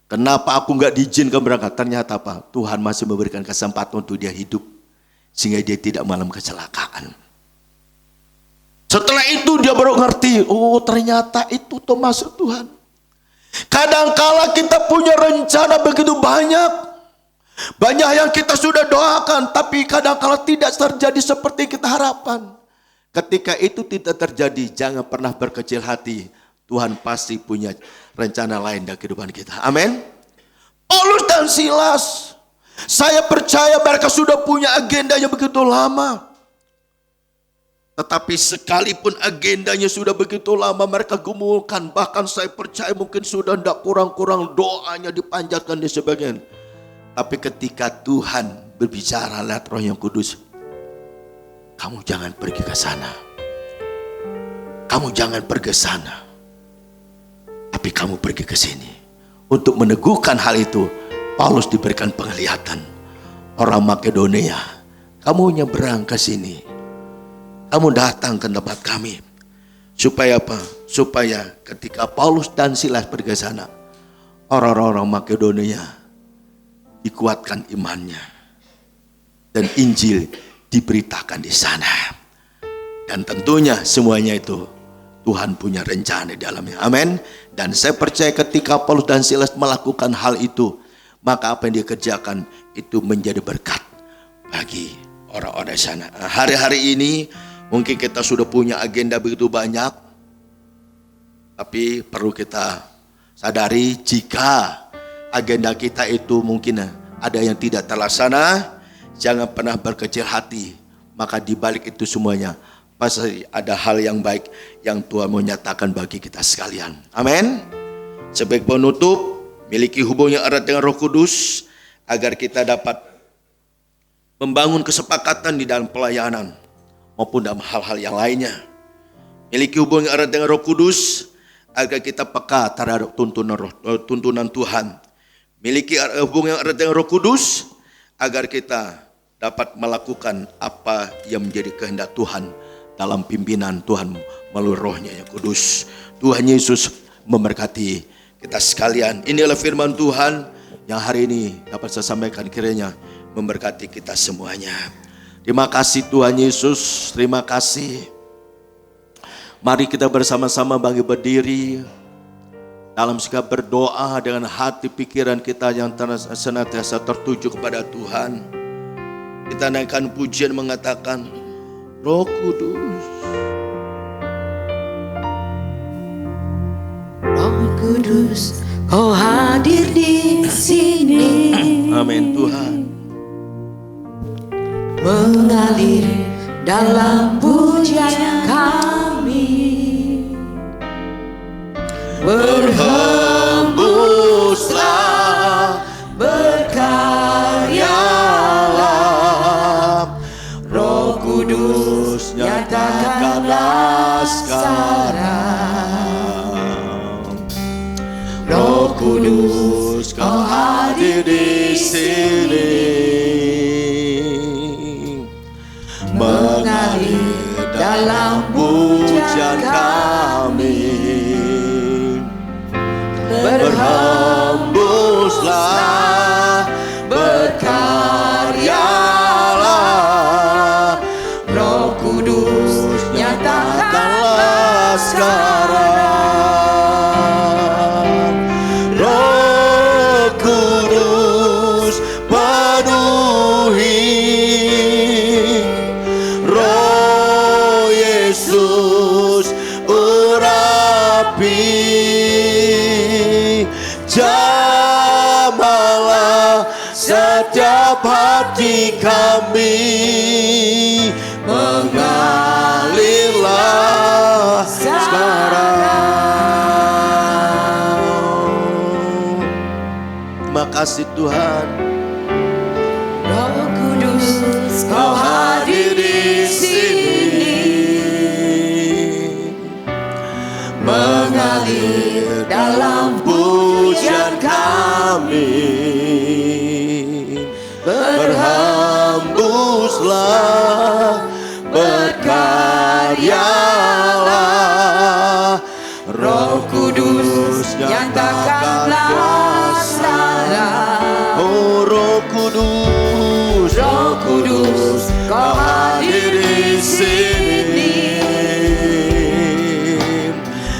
kenapa aku nggak diizinkan berangkat. Ternyata apa? Tuhan masih memberikan kesempatan untuk dia hidup sehingga dia tidak mengalami kecelakaan. Setelah itu dia baru ngerti, oh ternyata itu termasuk Tuhan. Kadangkala kita punya rencana begitu banyak yang kita sudah doakan, tapi kadangkala tidak terjadi seperti kita harapkan. Ketika itu tidak terjadi, jangan pernah berkecil hati. Tuhan pasti punya rencana lain dalam kehidupan kita. Amin. Paulus dan Silas, saya percaya mereka sudah punya agenda yang begitu lama. Tetapi sekalipun agendanya sudah begitu lama mereka gumulkan, bahkan saya percaya mungkin sudah tidak kurang-kurang doanya dipanjatkan di sebagian. Tapi ketika Tuhan berbicara lewat Roh yang Kudus, kamu jangan pergi ke sana. Kamu jangan pergi ke sana. Tapi kamu pergi ke sini. Untuk meneguhkan hal itu, Paulus diberikan penglihatan. Orang Makedonia, kamu nyebrang ke sini. Kamu datang ke tempat kami. Supaya apa? Supaya ketika Paulus dan Silas pergi ke sana, orang-orang Makedonia dikuatkan imannya. Dan Injil diberitakan di sana. Dan tentunya semuanya itu Tuhan punya rencana di dalamnya. Amin. Dan saya percaya ketika Paulus dan Silas melakukan hal itu, maka apa yang dia kerjakan itu menjadi berkat bagi orang-orang di sana. Hari-hari ini mungkin kita sudah punya agenda begitu banyak, tapi perlu kita sadari jika agenda kita itu mungkin ada yang tidak terlaksana, jangan pernah berkecil hati. Maka di balik itu semuanya pasti ada hal yang baik yang Tuhan mau nyatakan bagi kita sekalian. Amin. Sebagai penutup, miliki hubungan yang erat dengan Roh Kudus agar kita dapat membangun kesepakatan di dalam pelayanan maupun dalam hal-hal yang lainnya. Miliki hubungan yang erat dengan Roh Kudus agar kita peka terhadap tuntunan Tuhan. Miliki hubungan yang erat dengan Roh Kudus agar kita dapat melakukan apa yang menjadi kehendak Tuhan dalam pimpinan Tuhan melalui Roh-Nya yang kudus. Tuhan Yesus memberkati kita sekalian. Inilah firman Tuhan yang hari ini dapat saya sampaikan, kiranya memberkati kita semuanya. Terima kasih Tuhan Yesus, terima kasih. Mari kita bersama-sama berdiri dalam sikap berdoa dengan hati pikiran kita yang senantiasa tertuju kepada Tuhan. Kita naikkan pujian mengatakan, Roh Kudus, Roh Kudus, Kau hadir di sini. amin Tuhan. Mengalir dalam pujian kami, berhembuslah, berkaryalah, Roh Kudus nyatakanlah sekarang. Roh Kudus, Kau hadir di sini. dalam pujian kami. Berhembuslah, berkaryalah, Roh Kudus nyatakanlah sekarang. Roh Kudus penuhi, Roh Yesus urapi, jamalah setiap hati kami, mengalirlah sekarang. Terima kasih Tuhan. Roh Kudus, Kau hadir di sini, mengalir dalam pujian kami. Berhembuslah, berkaryalah, Roh Kudus nyatakanlah sekarang. Oh Roh Kudus, Roh Kudus, Kau hadir di sini,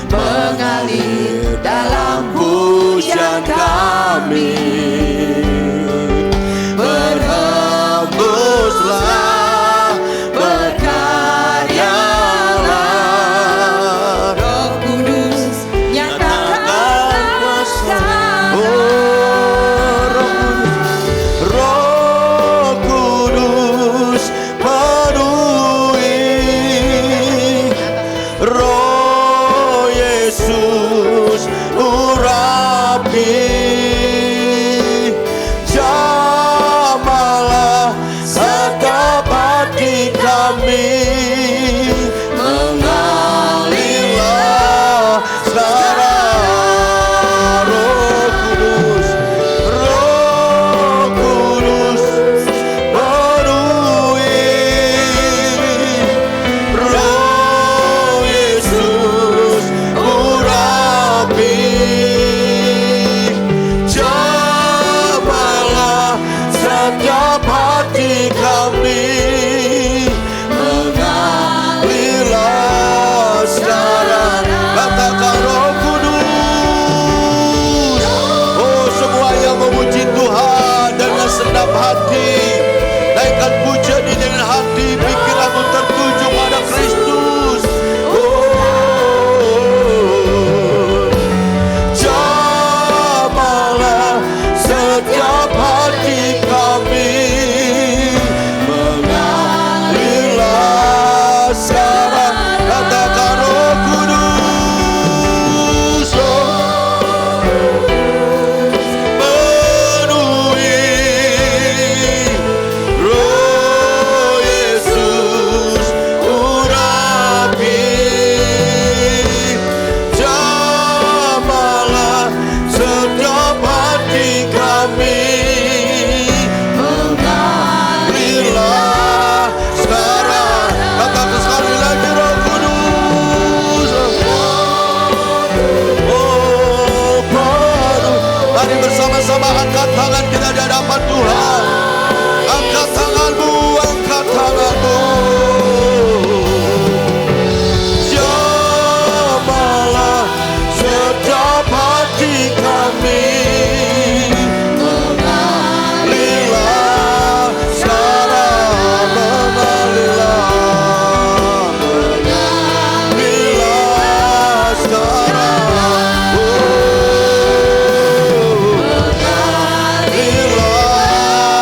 mengalir dalam pujian kami. Berhembuslah, berkaryalah, Roh Kudus nyatakanlah sekarang. Roh Kudus penuhi, Roh Yesus urapi, jamalah setiap hati kami, mengalirlah sekarang. Roh Kudus penuhi, Roh Yesus urapi, jamalah setiap hati kami, mengalirlah sekarang. Katakan Roh Kudus. Oh, semua yang memuji Tuhan dengan senap hati, naikkan pujian ini dengan hati pikiranmu tertuju pada Kristus. Oh, jamalah setiap hati kami, mengalirlah sekarang. Katakan Roh Kudus. Penuhi, Roh Yesus urapi, jamalah setiap hati kami, mengalirlah sekarang. Katakan sekali lagi Roh Kudus. Oh, penuh. Mari bersama-sama angkat tangan kita di hadapan Tuhan. Angkat tanganmu, angkat tanganmu. Jamalah setiap hati kami, mengalirlah sekarang, mengalirlah sekarang. Oh, mengalirlah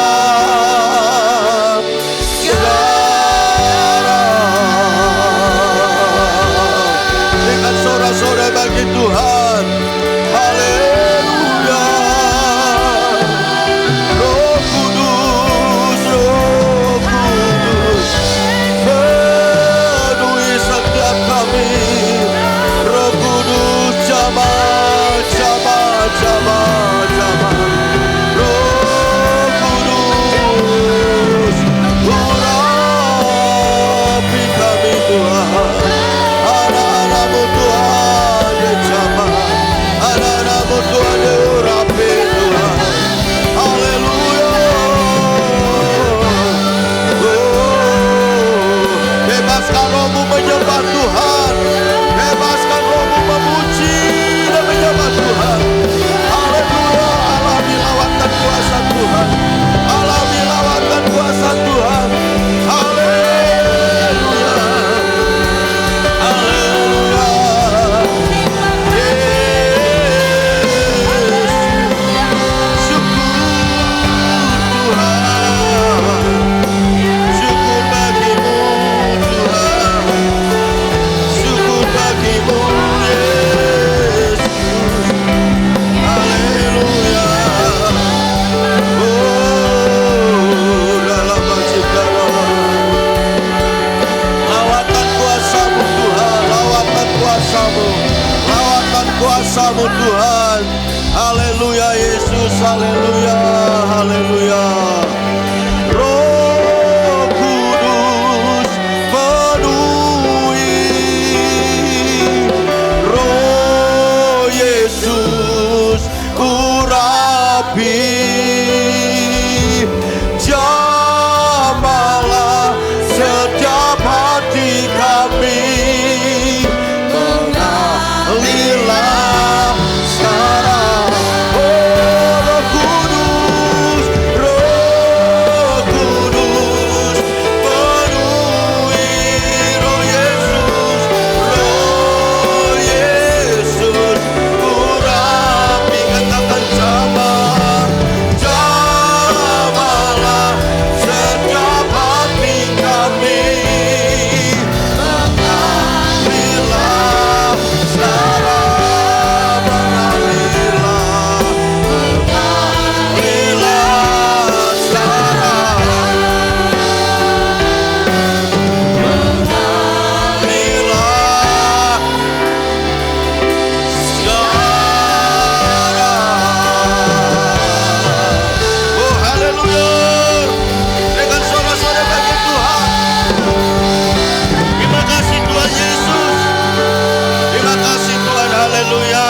haleluya, haleluya. Roh Kudus penuhi, Roh Yesus urapi, jamalah setiap hati kami, mengalirlah sekarang. Oh Roh Kudus, Roh Kudus penuhi, Roh Yesus, Roh Yesus urapi. Katakan jamalah, jamalah setiap hati kami, mengalirlah sekarang, mengalirlah, mengalirlah sekarang, mengalirlah sekarang. Oh haleluya. Dengan suara-suara bagi Tuhan. Terima kasih Tuhan Yesus. Terima kasih Tuhan, haleluya.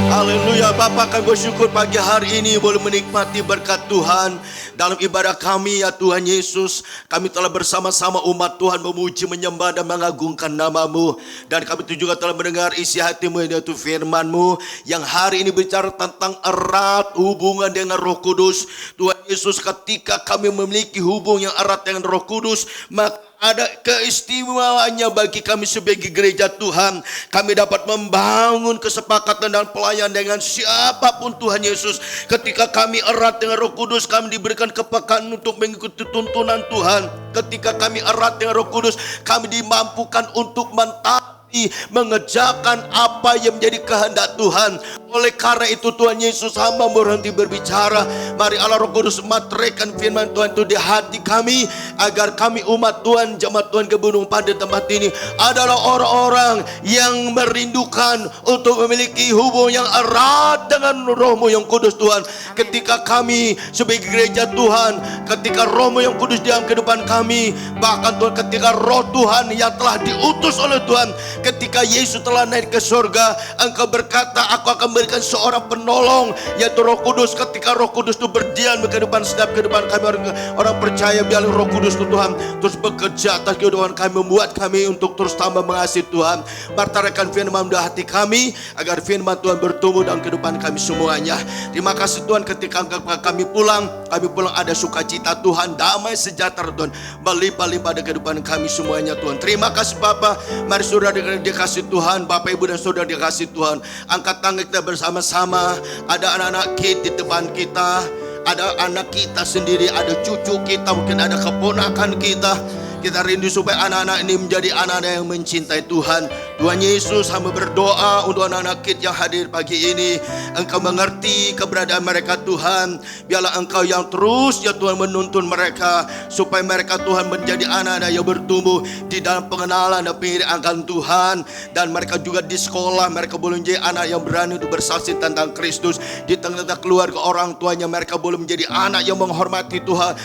Haleluya. Bapa, kami bersyukur pagi hari ini boleh menikmati berkat Tuhan dalam ibadah kami ya Tuhan Yesus. Kami telah bersama-sama umat Tuhan memuji, menyembah dan mengagungkan nama-Mu. Dan kami juga telah mendengar isi hati-Mu yaitu firman-Mu yang hari ini bicara tentang erat hubungan dengan Roh Kudus. Tuhan Yesus, ketika kami memiliki hubungan yang erat dengan Roh Kudus, maka ada keistimewaannya bagi kami sebagai gereja Tuhan. Kami dapat membangun kesepakatan dan pelayan dengan siapapun Tuhan Yesus. Ketika kami erat dengan Roh Kudus, kami diberikan kepekaan untuk mengikuti tuntunan Tuhan. Ketika kami erat dengan Roh Kudus, kami dimampukan untuk mentaati, mengerjakan apa yang menjadi kehendak Tuhan. Oleh karena itu Tuhan Yesus, hamba berhenti berbicara. Mari Allah Roh Kudus materaikan firman Tuhan itu di hati kami, agar kami umat Tuhan, jemaat Tuhan Kebun pada tempat ini adalah orang-orang yang merindukan untuk memiliki hubungan yang erat dengan Roh-Mu yang kudus Tuhan. Ketika kami sebagai gereja Tuhan, ketika Roh-Mu yang kudus di dalam kehidupan kami, bahkan Tuhan ketika Roh Tuhan yang telah diutus oleh Tuhan, ketika Yesus telah naik ke surga, Engkau berkata, aku akan berikan seorang penolong yaitu Roh Kudus. Ketika Roh Kudus itu berdiam di kehidupan setiap kehidupan kami orang percaya, biarlah Roh Kudus itu Tuhan terus bekerja atas kehidupan kami, membuat kami untuk terus tambah mengasihi Tuhan. Martarekan firman di hati kami agar firman Tuhan bertumbuh dalam kehidupan kami semuanya. Terima kasih Tuhan, ketika kami pulang ada sukacita Tuhan, damai sejahtera Tuhan berlimpah-limpah di kehidupan kami semuanya Tuhan. Terima kasih Bapa. Mari saudara dikasih Tuhan, Bapak Ibu dan saudara dikasih Tuhan, angkat tangan kita bersama-sama. Ada anak-anak kita di depan kita, ada anak kita sendiri, ada cucu kita, mungkin ada keponakan kita. Kita rindu supaya anak-anak ini menjadi anak-anak yang mencintai Tuhan. Tuhan Yesus, hamba berdoa untuk anak-anak kita yang hadir pagi ini. Engkau mengerti keberadaan mereka Tuhan. Biarlah Engkau yang terus ya Tuhan menuntun mereka, supaya mereka Tuhan menjadi anak-anak yang bertumbuh di dalam pengenalan dan penghirian akan Tuhan. Dan mereka juga di sekolah, mereka boleh menjadi anak yang berani untuk bersaksi tentang Kristus. Di tengah-tengah keluarga orang tuanya, mereka boleh menjadi anak yang menghormati Tuhan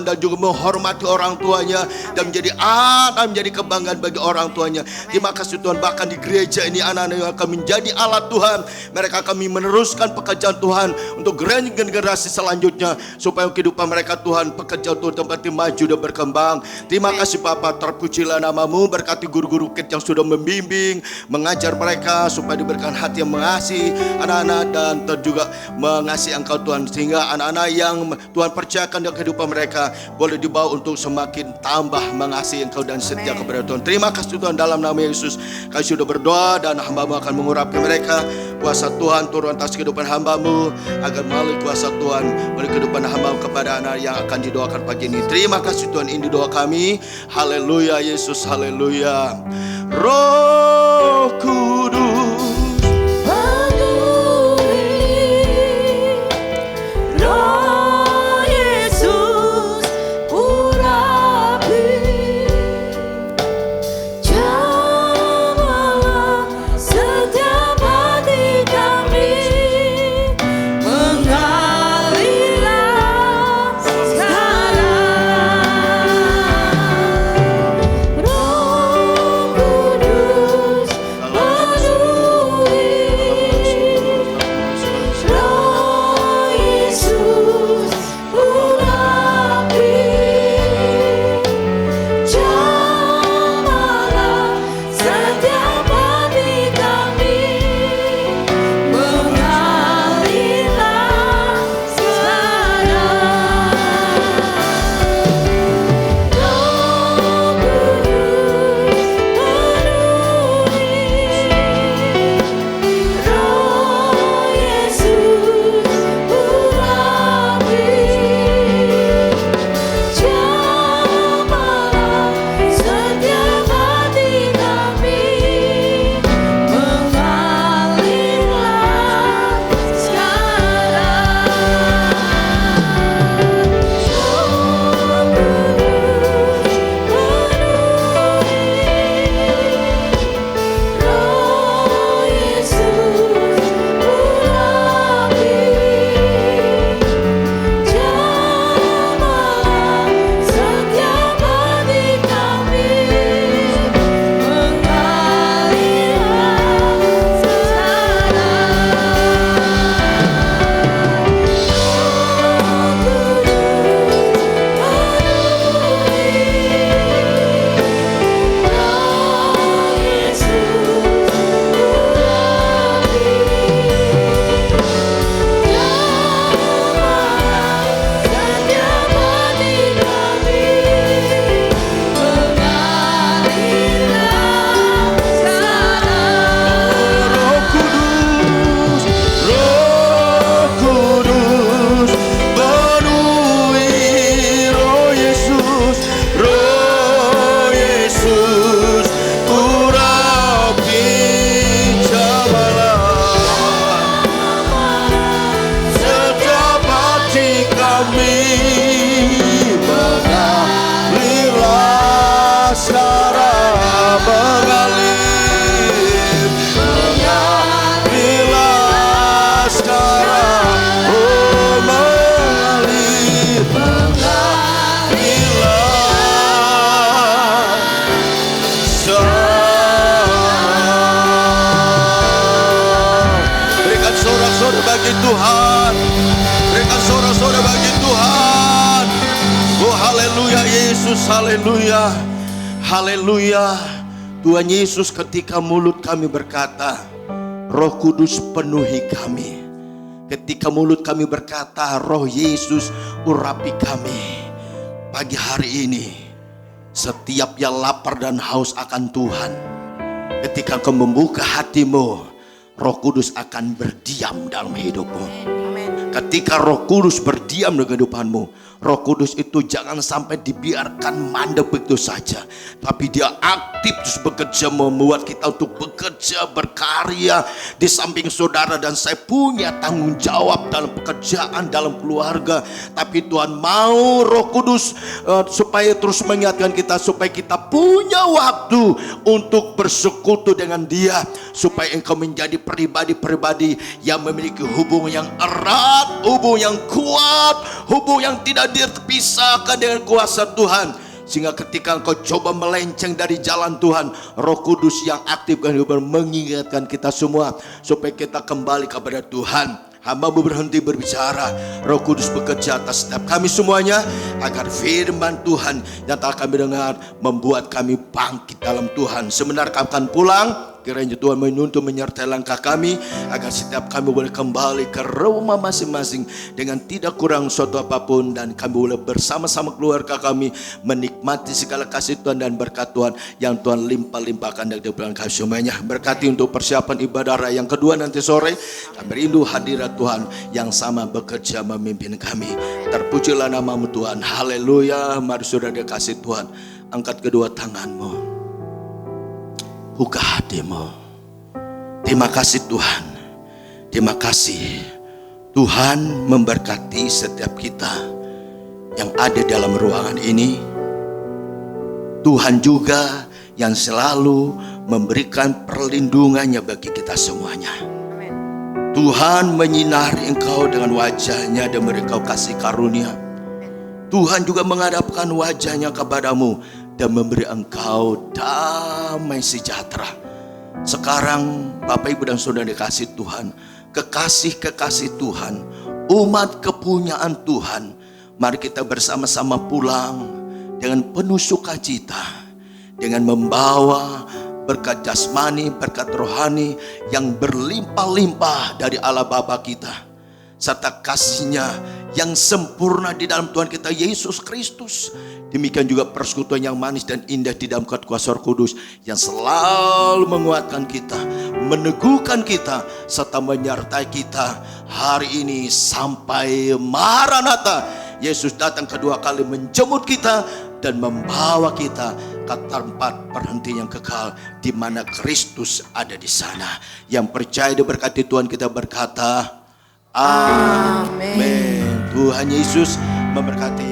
dan juga menghormati orang tuanya, dan menjadi anak, menjadi kebanggaan bagi orang tuanya. Terima kasih Tuhan, bahkan di gereja ini anak-anak yang akan menjadi alat Tuhan. Mereka akan meneruskan pekerjaan Tuhan untuk generasi selanjutnya, supaya kehidupan mereka Tuhan, pekerjaan Tuhan tempatnya maju dan berkembang. Terima kasih Bapa, terpujilah nama-Mu. Berkati guru-guru kita yang sudah membimbing, mengajar mereka, supaya diberikan hati yang mengasihi anak-anak dan juga mengasihi Engkau Tuhan, sehingga anak-anak yang Tuhan percayakan dalam kehidupan mereka boleh dibawa untuk semakin tambah mengasihi Engkau dan setia kepada Tuhan. Terima kasih Tuhan, dalam nama Yesus kami sudah berdoa, dan hamba-Mu akan mengurapi mereka. Kuasa Tuhan turun atas kehidupan hamba-Mu, agar melalui kuasa Tuhan, melalui kehidupan hamba-Mu kepada anak yang akan didoakan pagi ini. Terima kasih Tuhan, ini doa kami. Haleluya Yesus, haleluya. Roh Kudus Jamalah setiap hati kami, hati kami mengalirlah sekarang, mengalirlah sekarang, oh mengalirlah sekarang. Berikan sorak-sorai bagi Tuhan, berikan sorak-sorai bagi Tuhan. Oh haleluya Yesus, haleluya, haleluya. Tuhan Yesus, ketika mulut kami berkata, Roh Kudus penuhi kami. Ketika mulut kami berkata, Roh Yesus urapi kami. Pagi hari ini, setiap yang lapar dan haus akan Tuhan, ketika kau membuka hatimu, Roh Kudus akan berdiam dalam hidupmu. Ketika Roh Kudus berdiam dalam kehidupanmu, Roh Kudus itu jangan sampai dibiarkan mandek begitu saja, tapi dia aktif terus bekerja, membuat kita untuk bekerja, berkarya di samping saudara dan saya punya tanggung jawab dalam pekerjaan, dalam keluarga. Tapi Tuhan mau Roh Kudus supaya terus mengingatkan kita, supaya kita punya waktu untuk bersekutu dengan Dia, supaya engkau menjadi pribadi-pribadi yang memiliki hubungan yang erat, hubungan yang kuat, hubungan yang tidak terpisahkan dengan kuasa Tuhan. Sehingga ketika engkau coba melenceng dari jalan Tuhan, Roh Kudus yang aktif dan mengingatkan kita semua supaya kita kembali kepada Tuhan. Hamba-Mu berhenti berbicara, Roh Kudus bekerja atas setiap kami semuanya, agar firman Tuhan yang telah kami dengar membuat kami bangkit dalam Tuhan. Sebenarnya kami akan pulang, kiranya Tuhan menuntun menyertai langkah kami, agar setiap kami boleh kembali ke rumah masing-masing dengan tidak kurang suatu apapun, dan kami boleh bersama-sama keluarga kami menikmati segala kasih Tuhan dan berkat Tuhan yang Tuhan limpah-limpahkan dari depan kami semuanya. Berkati untuk persiapan ibadah raya yang kedua nanti sore. Kami rindu hadirat Tuhan yang sama bekerja memimpin kami. Terpujilah nama-Mu Tuhan. Haleluya. Mari saudara dikasih Tuhan, angkat kedua tanganmu, buka hatimu. Terima kasih Tuhan. Terima kasih Tuhan memberkati setiap kita yang ada dalam ruangan ini. Tuhan juga yang selalu memberikan perlindungannya bagi kita semuanya. Tuhan menyinari engkau dengan wajahnya dan memberi engkau kasih karunia. Tuhan juga menghadapkan wajahnya kepadamu dan memberi engkau damai sejahtera. Sekarang Bapak Ibu dan Saudara dikasih Tuhan, kekasih-kekasih Tuhan, umat kepunyaan Tuhan, mari kita bersama-sama pulang dengan penuh sukacita, dengan membawa berkat jasmani, berkat rohani yang berlimpah-limpah dari Allah Bapa kita, serta kasih-Nya yang sempurna di dalam Tuhan kita Yesus Kristus. Demikian juga persekutuan yang manis dan indah di dalam kuasa Roh Kudus yang selalu menguatkan kita, meneguhkan kita, serta menyertai kita hari ini sampai Maranatha. Yesus datang kedua kali menjemput kita dan membawa kita ke tempat berhenti yang kekal, di mana Kristus ada di sana. Yang percaya diberkati Tuhan kita berkata, Amin. Tuhan Yesus memberkati.